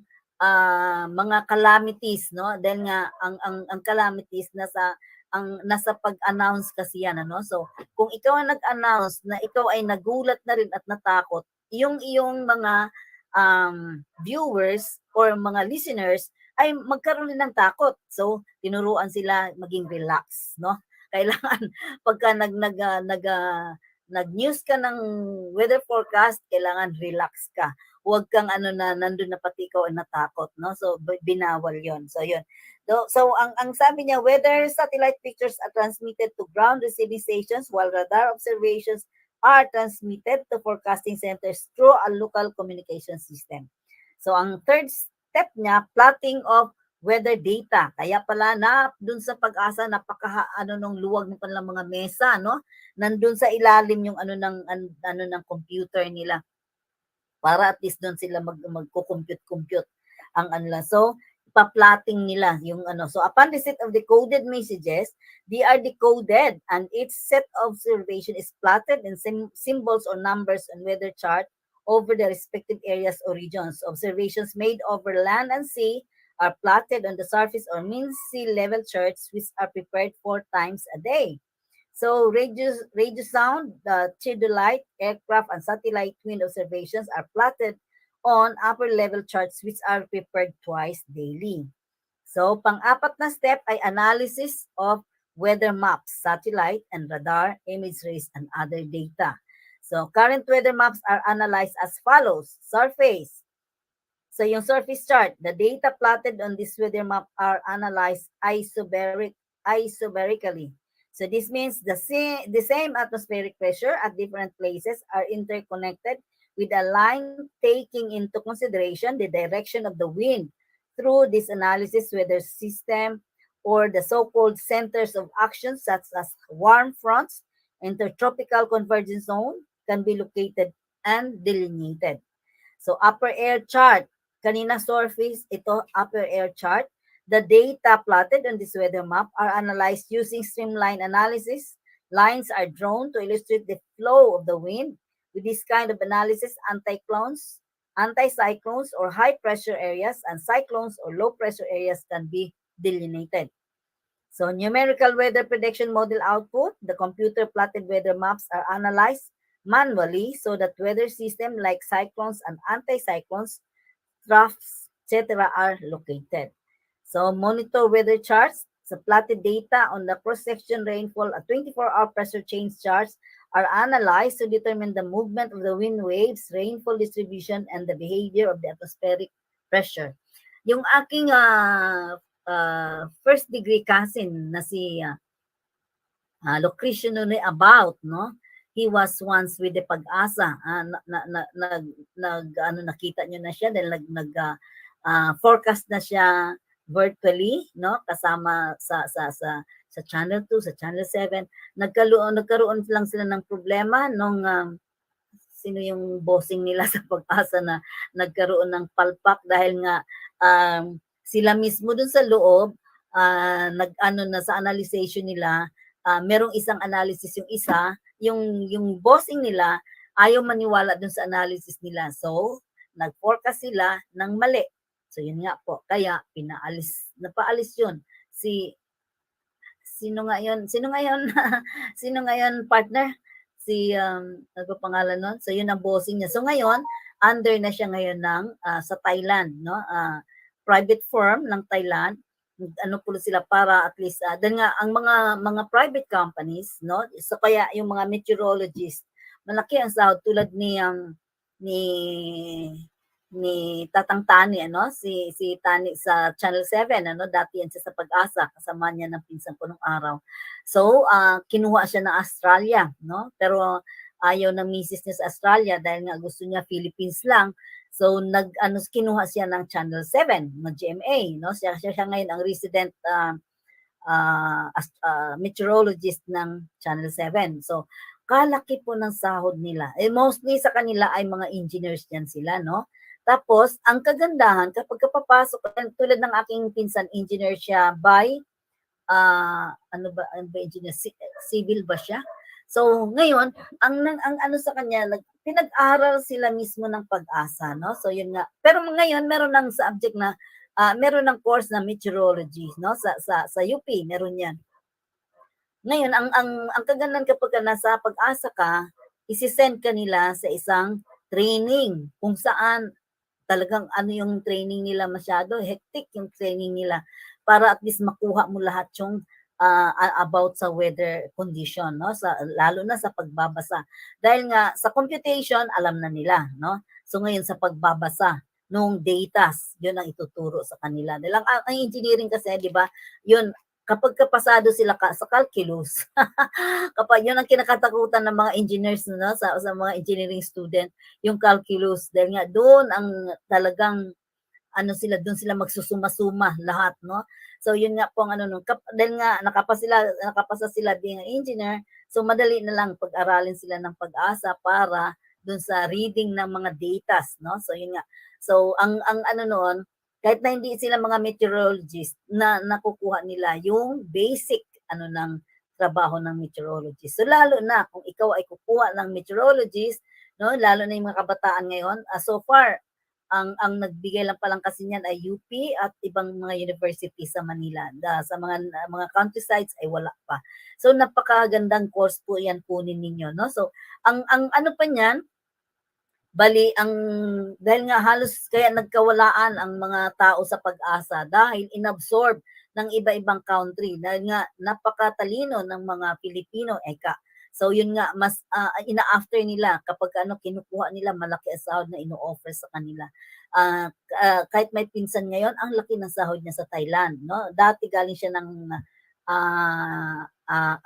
mga calamities, no? Dahil nga ang calamities nasa pag-announce kasi yan, ano? So, kung ikaw ang nag-announce na ikaw ay nagulat na rin at natakot, yung iyong mga viewers or mga listeners ay magkaroon din ng takot. So, tinuruan sila maging relax, no? Kailangan pagka nag-news ka ng weather forecast, kailangan relax ka. Huwag kang nandun na pati ikaw ay natakot, no? So, binawal 'yon. So, 'yun. So, ang sabi niya, weather satellite pictures are transmitted to ground receiving stations while radar observations are transmitted to forecasting centers through a local communication system. So, ang third step niya, plotting of weather data. Kaya pala dun sa Pag-asa, nung luwag ng kanilang mga mesa, no? Nandun sa ilalim yung ng computer nila. Para at least doon sila magko-compute ang lang. So, pa-plotting nila yung So, upon receipt of the coded messages, they are decoded and each set of observation is plotted in symbols or numbers on weather chart over the respective areas or regions. Observations made over land and sea are plotted on the surface or mean sea level charts which are prepared 4 times a day. So radio sound, the theodolite, aircraft, and satellite wind observations are plotted on upper level charts which are prepared twice daily. So, pang-apat na step ay analysis of weather maps, satellite and radar, image rays, and other data. So, current weather maps are analyzed as follows. Surface. So, yung surface chart, the data plotted on this weather map are analyzed isobarically. So, this means the same atmospheric pressure at different places are interconnected with a line taking into consideration the direction of the wind. Through this analysis, weather system or the so-called centers of action such as warm fronts, intertropical convergence zone can be located and delineated. So upper air chart, kanina surface, ito upper air chart. The data plotted on this weather map are analyzed using streamline analysis. Lines are drawn to illustrate the flow of the wind. With this kind of analysis, anticyclones or high pressure areas and cyclones or low pressure areas can be delineated. So numerical weather prediction model output, the computer plotted weather maps are analyzed manually so that weather system like cyclones and anticyclones, troughs, etc. are located. So monitor weather charts. So plotted data on the cross-section rainfall at 24-hour pressure change charts are analyzed to determine the movement of the wind waves, rainfall distribution, and the behavior of the atmospheric pressure. Yung aking first degree cousin na si Lucrecio Nunoy About, no? He was once with the Pag-asa. Nakita nyo na siya dahil forecast na siya virtually, no? Kasama sa Channel 2, sa Channel 7. Nagkaroon lang sila ng problema nung sino yung bossing nila sa Pag-asa na nagkaroon ng palpak dahil nga sila mismo dun sa loob sa analyzation nila, merong isang analysis yung isa, yung bossing nila ayaw maniwala dun sa analysis nila. So, nag-forecast sila ng mali. So, yun nga po. Kaya, napaalis yun. Sino nga yun, partner? Ano ba pangalan nun? So, yun ang bossing niya. So, ngayon, under na siya ngayon ng, sa Thailand, no? Private firm ng Thailand. Ano po sila para at least, dahil nga, ang mga private companies, no? So, kaya yung mga meteorologists, malaki ang sahod tulad ni Tatang Tani, si Tani sa Channel 7, dati yan siya sa Pag-asa, kasama niya ng pinsan ko nung araw. So, kinuha siya ng Australia, no? Pero ayaw ng misis niya sa Australia dahil nga gusto niya Philippines lang. So, kinuha siya ng Channel 7, ng GMA, no? Siya ngayon ang resident meteorologist ng Channel 7. So, kalaki po ng sahod nila. Mostly sa kanila ay mga engineers yan sila, no? Tapos, ang kagandahan, kapag kapapasok, tulad ng aking pinsan, engineer siya by, ano ba engineer? Civil ba siya? So, ngayon, ang sa kanya, pinag-aral sila mismo ng Pag-asa, no? So, yun nga. Pero ngayon, meron ng subject na, meron ng course na meteorology, no? Sa UP, meron yan. Ngayon, ang kagandahan kapag nasa Pag-asa ka, isi-send ka nila sa isang training kung saan talagang yung training nila masyado, hectic yung training nila para at least makuha mo lahat yung about sa weather condition, no? Lalo na sa pagbabasa. Dahil nga sa computation, alam na nila, no? So ngayon sa pagbabasa nung data, yun ang ituturo sa kanila. Dahil ang engineering kasi, di ba, yun, kapag kapasado sila sa calculus, kapag yun ang kinakatakutan ng mga engineers, no, sa mga engineering student, yung calculus, dahil nga doon ang talagang doon sila magsusuma-suma lahat, no? So yun nga po ang dahil nga nakapasa sila being an engineer, so madali na lang pag-aralin sila ng Pag-asa para doon sa reading ng mga datas, no? So yun nga. So ang noon, kahit na hindi sila mga meteorologist, na nakukuha nila yung basic ng trabaho ng meteorologist. So lalo na kung ikaw ay kukuha ng meteorologist, no, lalo na yung mga kabataan ngayon, so far ang nagbigay lang pa lang kasi niyan ay UP at ibang mga university sa Manila. Sa mga countrysides ay wala pa. So napakagandang course po yan kunin ninyo, no? So ang ano pa niyan, Bali, dahil nga halos kaya nagkawalaan ang mga tao sa Pag-asa dahil inabsorb ng iba-ibang country dahil nga napakatalino ng mga Pilipino, eka. So yun nga, mas ina-after nila kapag kinukuha nila malaki ang sahod na ino-offer sa kanila. Kahit may pinsan ngayon, ang laki ng sahod niya sa Thailand, no? Dati galing siya ng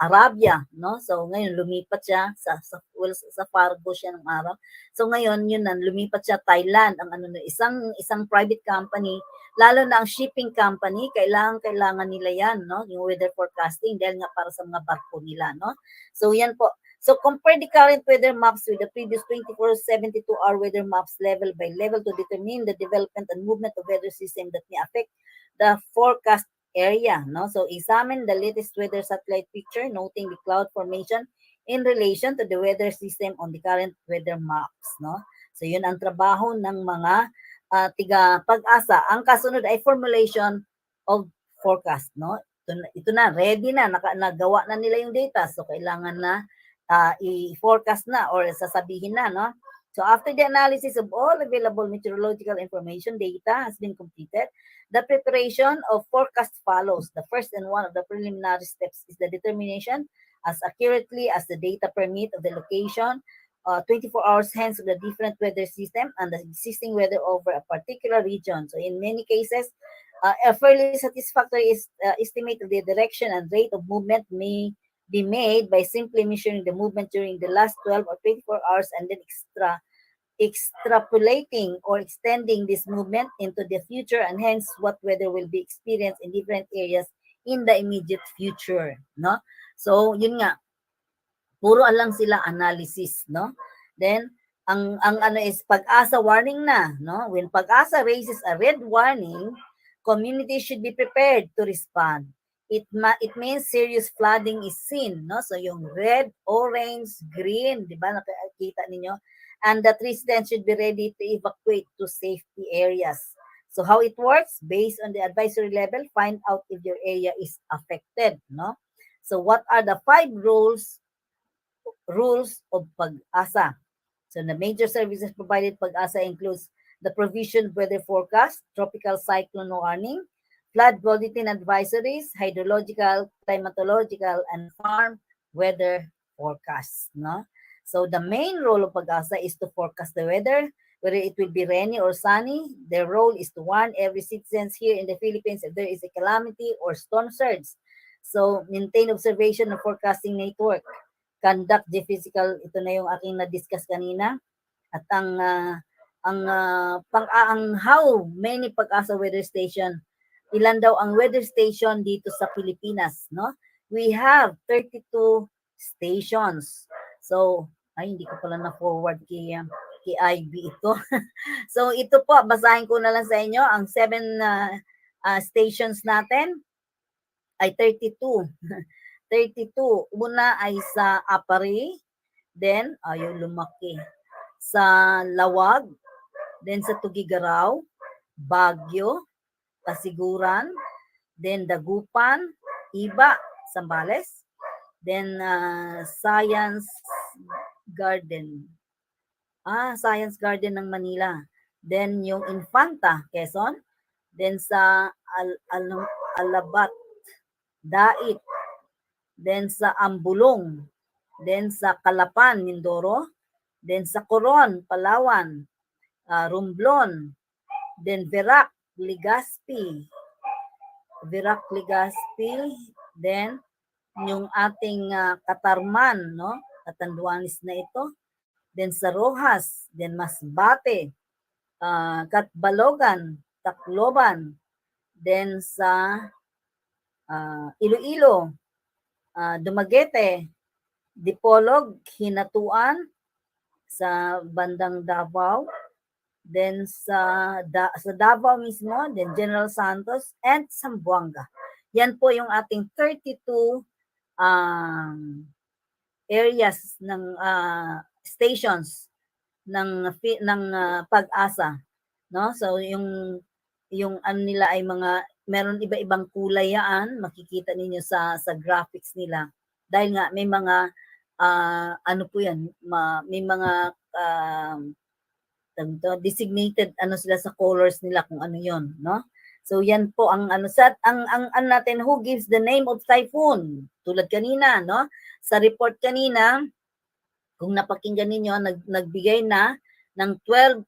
Arabia, no? So ngayon lumipat siya sa Fargo siya ng araw. So ngayon yun na lumipat siya Thailand, ang isang private company, lalo na ang shipping company, kailangan nila yan, no? Yung weather forecasting dahil nga para sa mga barko nila, no? So yan po. So compare the current weather maps with the previous 24, 72-hour weather maps level by level to determine the development and movement of weather system that may affect the forecast area, no? So examine the latest weather satellite picture, noting the cloud formation in relation to the weather system on the current weather maps, no? So yun ang trabaho ng mga tiga Pag-asa. Ang kasunod ay formulation of forecast, no? Ito na, ready na, nagawa na nila yung data. So kailangan na i-forecast na or sasabihin na, no? So after the analysis of all available meteorological information data has been completed, the preparation of forecast follows. The first and one of the preliminary steps is the determination as accurately as the data permit of the location, 24 hours hence of the different weather system and the existing weather over a particular region. So in many cases, a fairly satisfactory estimate of the direction and rate of movement may be made by simply measuring the movement during the last 12 or 24 hours and then extrapolating or extending this movement into the future and hence what weather will be experienced in different areas in the immediate future, no? So yun nga, puro lang sila analysis, no? Then ang ano is Pag-asa warning na, no? When Pag-asa raises a red warning, communities should be prepared to respond. It means serious flooding is seen, no? So yung red, orange, green, di ba? Nakikita ninyo? And that residents should be ready to evacuate to safety areas. So how it works? Based on the advisory level, find out if your area is affected, no? So what are the 5 rules of Pag-asa? So the major services provided Pag-asa includes the provision of weather forecast, tropical cyclone warning, flood bulletin advisories, hydrological, climatological, and farm weather forecasts, no? So the main role of Pag-asa is to forecast the weather, whether it will be rainy or sunny. Their role is to warn every citizen here in the Philippines if there is a calamity or storm surge. So maintain observation and forecasting network. Conduct geophysical, ito na yung aking na-discuss kanina. At ang how many Pag-asa weather station, ilan daw ang weather station dito sa Pilipinas, no? We have 32 stations. So, hindi ko pala na-forward kay IB ito. So, ito po, basahin ko na lang sa inyo. Ang 7 stations natin ay 32. 32. Una ay sa Apari, then, yung lumaki. Sa Lawag, then sa Tugigaraw, Baguio, Pasiguran, then Dagupan, Iba, Zambales, then Science Garden. Science Garden ng Manila. Then yung Infanta, Quezon. Then sa Alabat, Dait. Then sa Ambulong. Then sa Calapan, Mindoro. Then sa Coron, Palawan. Romblon. Then Verac, Legazpi, then yung ating Katarman, no? Catanduanes na ito. Then sa Rojas, then Masbate, Catbalogan, Tacloban, then sa Iloilo, Dumaguete, Dipolog, Hinatuan, sa bandang Davao, then sa Davao mismo, then General Santos, and Zamboanga. Yan po yung ating 32 areas ng stations ng Pag-asa, no? So yung ano nila ay meron iba-ibang kulay yan, makikita ninyo sa graphics nila. Dahil nga may mga ano po yan, may mga designated ano sila sa colors nila kung ano 'yon, no? So yan po ang ano ang natin, who gives the name of typhoon? Tulad kanina, no? Sa report kanina, kung napakinggan ninyo, nagbigay na ng 12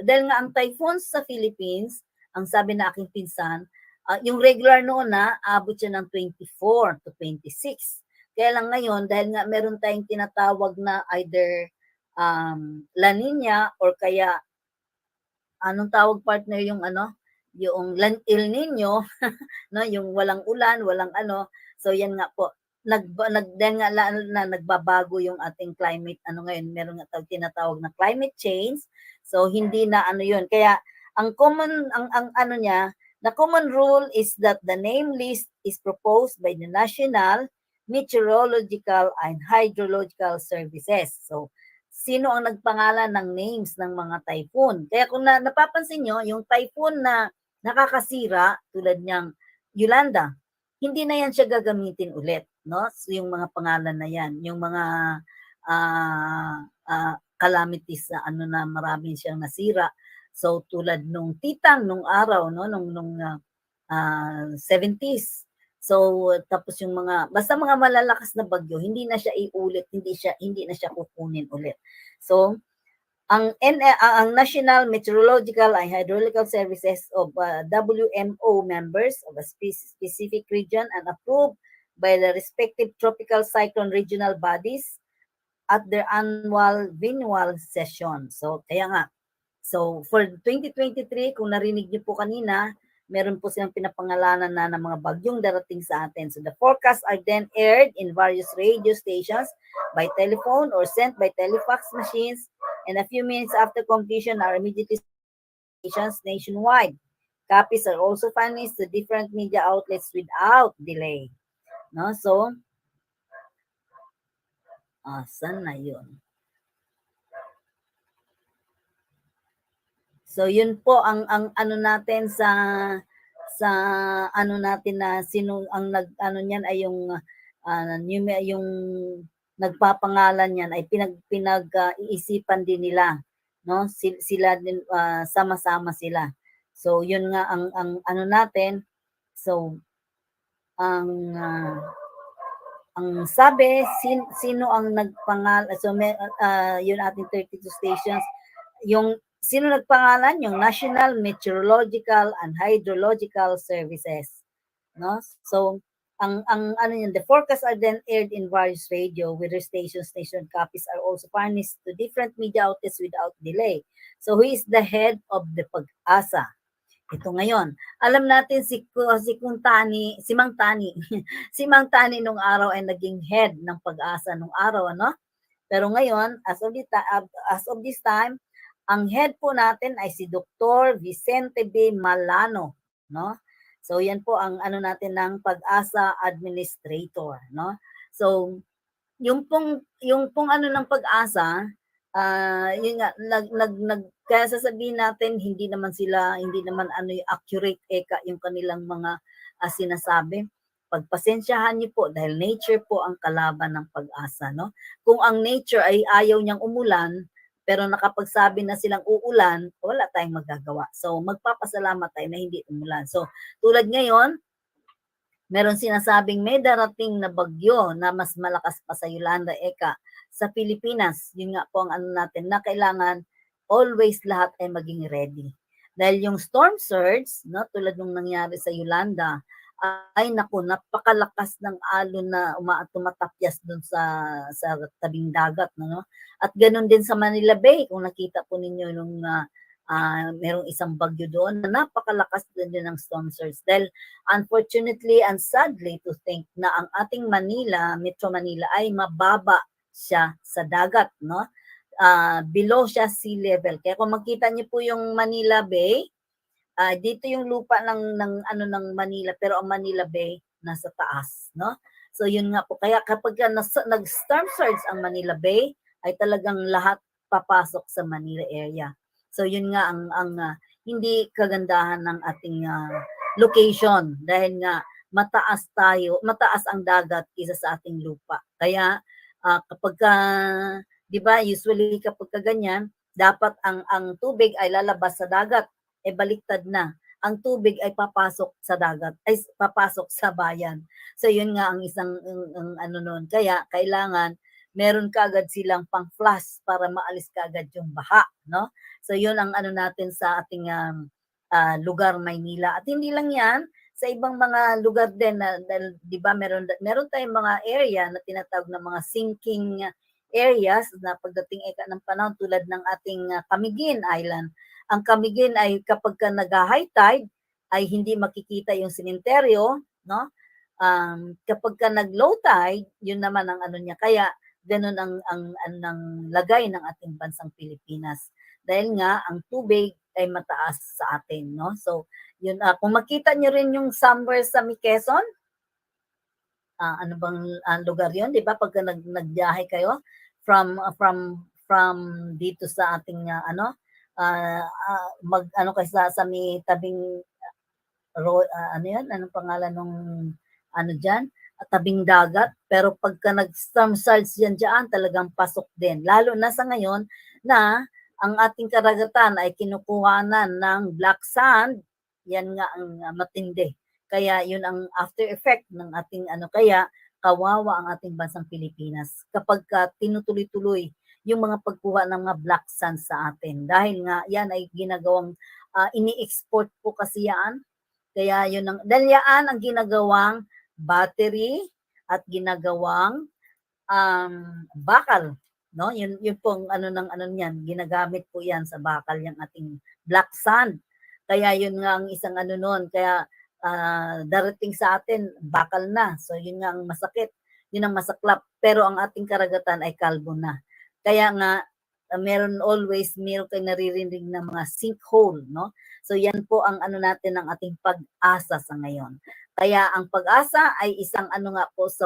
dahil nga ang typhoons sa Philippines, ang sabi na aking pinsan, yung regular noon na abot siya ng 24 to 26. Kaya lang ngayon, dahil nga meron tayong tinatawag na either La Nina or kaya anong tawag partner yung ano, yung El Nino, no, yung walang ulan, walang ano. So yan nga po, nagbabago yung ating climate ano ngayon, meron nga tinatawag na climate change. So hindi na ano yun. Kaya ang common ang ano niya, the common rule is that the name list is proposed by the National Meteorological and Hydrological Services. So sino ang nagpangalan ng names ng mga typhoon? Kaya kung napapansin nyo, yung typhoon na nakakasira tulad niyang Yolanda, hindi na yan siya gagamitin ulit, no? So, yung mga pangalan na yan, yung mga calamities na ano na marami siyang nasira. So tulad nung Titang nung araw, no, nung 70s. So tapos yung mga basta mga malalakas na bagyo, hindi na siya iulit, hindi na siya kukunin ulit. So ang National Meteorological and Hydrological Services of WMO members of a specific region and approved by the respective tropical cyclone regional bodies at their annual biennial session. So kaya nga, so for 2023, kung narinig niyo po kanina, meron po silang pinapangalanan na ng mga bagyong darating sa atin. So the forecasts are then aired in various radio stations by telephone or sent by telefax machines, and a few minutes after completion are immediately stations nationwide. Copies are also furnished to different media outlets without delay. No? So, saan na yun? So yun po ang ano natin sa ano natin na sino ang ano niyan ay yung yung nagpapangalan niyan ay pinag-iisipan din nila, no? Sila din sama-sama sila. So yun nga ang ano natin. So ang sabi sino ang nagpangalan, so yun ating 32 stations, yung sino nagpangalan? Yung National Meteorological and Hydrological Services, no? So ang ano yun, the forecasts are then aired in various radio with their station copies are also furnished to different media outlets without delay. So who is the head of the Pag-asa? Ito ngayon, alam natin si Mang Tani, si Mang Tani nung araw ay naging head ng Pag-asa nung araw, ano? Pero ngayon, as of this time, ang head po natin ay si Dr. Vicente B. Malano, no? So yan po ang ano natin ng Pag-asa Administrator, no? So yung pong ano ng Pag-asa, yun nga kaya sasabihin natin hindi naman ano yung accurate yung kanilang mga sinasabi. Pagpasensyahan niyo po dahil nature po ang kalaban ng Pag-asa, no? Kung ang nature ay ayaw niyang umulan, pero nakapagsabi na silang uulan, wala tayong magagawa. So magpapasalamat tayo na hindi umulan. So tulad ngayon, meron sinasabing may darating na bagyo na mas malakas pa sa Yolanda Eka sa Pilipinas. Yun nga po ang ano natin na kailangan always lahat ay maging ready. Dahil yung storm surge, no, tulad nung nangyari sa Yolanda, ay naku, napakalakas ng alon na tumatapyas doon sa tabing dagat, no? At ganoon din sa Manila Bay, kung nakita po ninyo nung merong isang bagyo doon na napakalakas din ng storm surge. Dahil unfortunately and sadly to think na ang ating Manila, Metro Manila ay mababa siya sa dagat, no? Below siya sea level. Kaya kung makita niyo po yung Manila Bay, dito yung lupa ng Manila, pero ang Manila Bay nasa taas, no? So yun nga po, kaya kapag nag-storm surge ang Manila Bay, ay talagang lahat papasok sa Manila area. So yun nga ang hindi kagandahan ng ating location, dahil nga mataas ang dagat kaysa sa ating lupa. Kaya kapag di ba usually kapag ganyan, dapat ang tubig ay lalabas sa dagat, baliktad na. Ang tubig ay papasok sa dagat, ay papasok sa bayan. So yun nga ang isang ang ano nun. Kaya kailangan meron kaagad silang pang-flush para maalis kaagad yung baha, no? So yun ang ano natin sa ating lugar Maynila. At hindi lang 'yan, sa ibang mga lugar din na 'di ba meron tayong mga area na tinatawag na mga sinking areas na pagdating ng panahon tulad ng ating Camiguin Island. Ang Camiguin ay kapag ka nag-high tide ay hindi makikita yung sementeryo, no? Kapag ka nag-low tide, yun naman ang ano niya. Kaya ganun ang lagay ng ating bansang Pilipinas. Dahil nga ang tubig ay mataas sa atin, no? So, yun kung makita niyo rin yung somewhere sa Quezon, ano bang lugar 'yon, 'di ba? Pagka nagbiyahe kayo from dito sa ating ano kayo sa may tabing ano 'yan? Anong pangalan nung ano diyan? Tabing dagat, pero pagka nag-storm surge yan diyan, talagang pasok din. Lalo na sa ngayon na ang ating karagatan ay kinukuhanan ng black sand, yan nga ang matindi. Kaya yun ang after effect ng ating kaya kawawa ang ating bansang Pilipinas kapag tinutuloy-tuloy yung mga pagkuha ng mga black sand sa atin. Dahil nga yan ay ginagawang ini-export po kasi yan. Kaya yun dahil yan ang ginagawang battery at ginagawang bakal, no? Yun pong niyan, ginagamit po yan sa bakal yung ating black sand. Kaya yun nga ang isang noon, kaya darating sa atin bakal na. So yun nga ang masakit, yun ang masaklap, pero ang ating karagatan ay kalbo na. Kaya nga meron kayo naririnig ng mga sinkhole, no? So yan po ang natin ng ating pag-asa sa ngayon. Kaya ang pag-asa ay isang nga po sa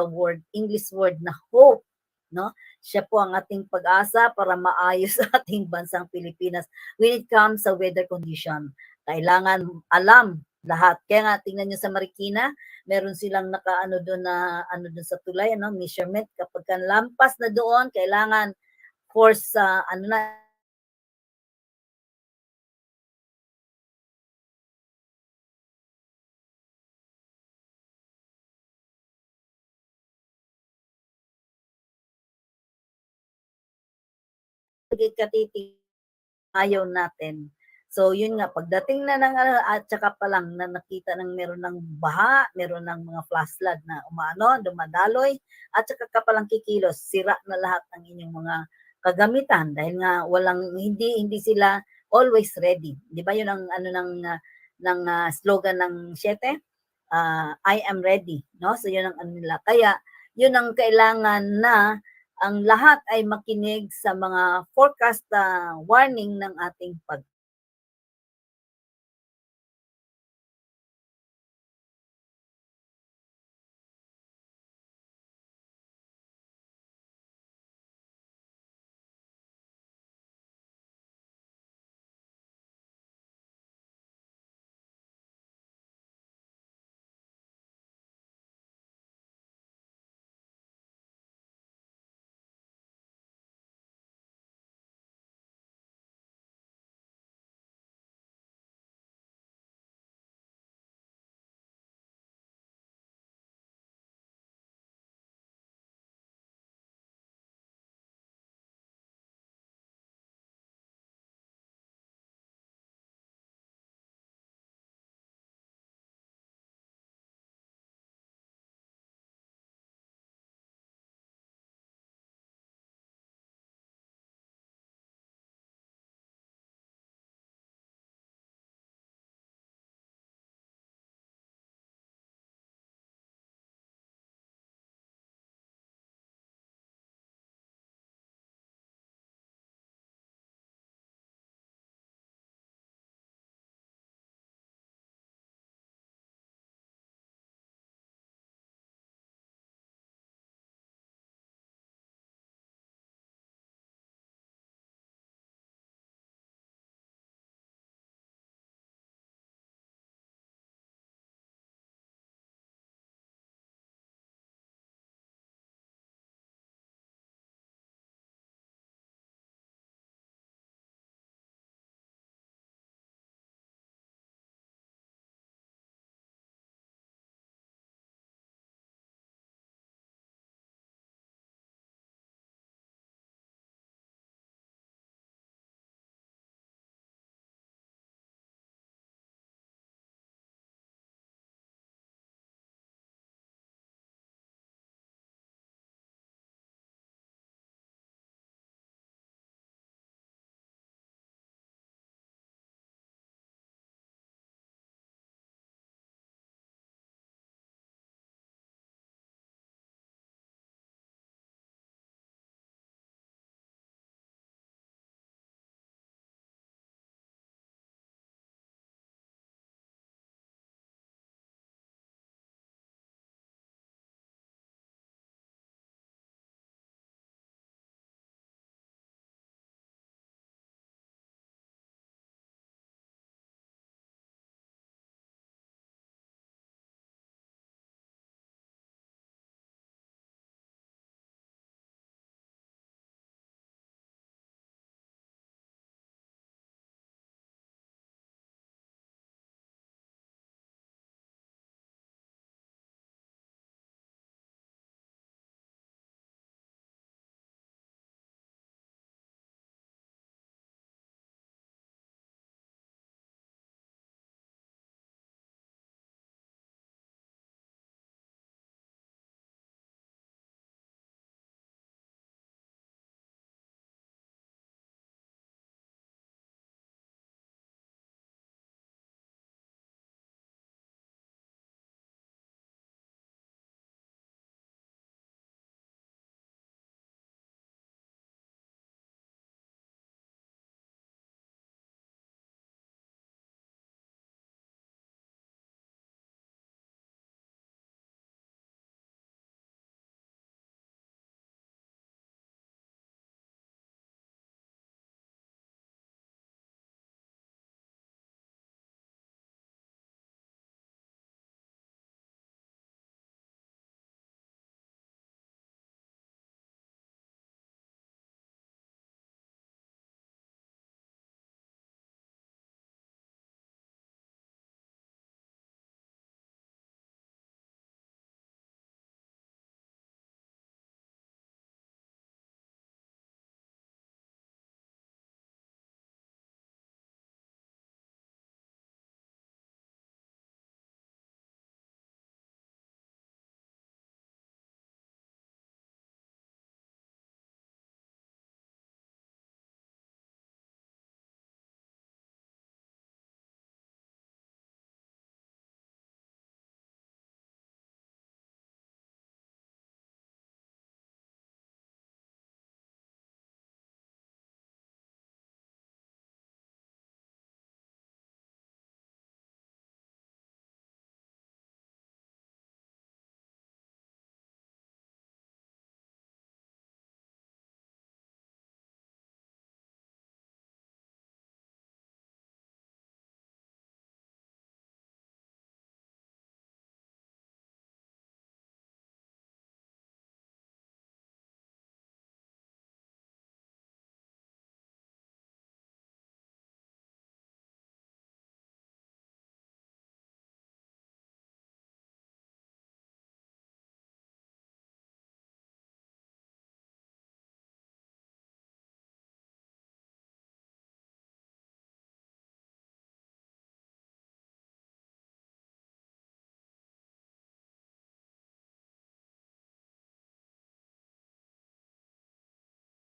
English word na hope, no? Siya po ang ating pag-asa para maayos sa ating bansang Pilipinas when it comes sa weather condition. Kailangan alam lahat. Kaya nga tingnan niyo sa Marikina, meron silang doon na doon sa tulay, measurement. Kapag lampas na doon, kailangan force katiting ayaw natin. So yun nga, pagdating na ng at saka pa lang na nakita ng meron ng baha, meron ng mga flash flood na dumadaloy, at saka ka palang kikilos, sira na lahat ng inyong mga kagamitan dahil nga hindi sila always ready. 'Di ba? Yun ang ng slogan ng 7, I am ready, no? So yun ang nila. Kaya yun ang kailangan na ang lahat ay makinig sa mga forecast warning ng ating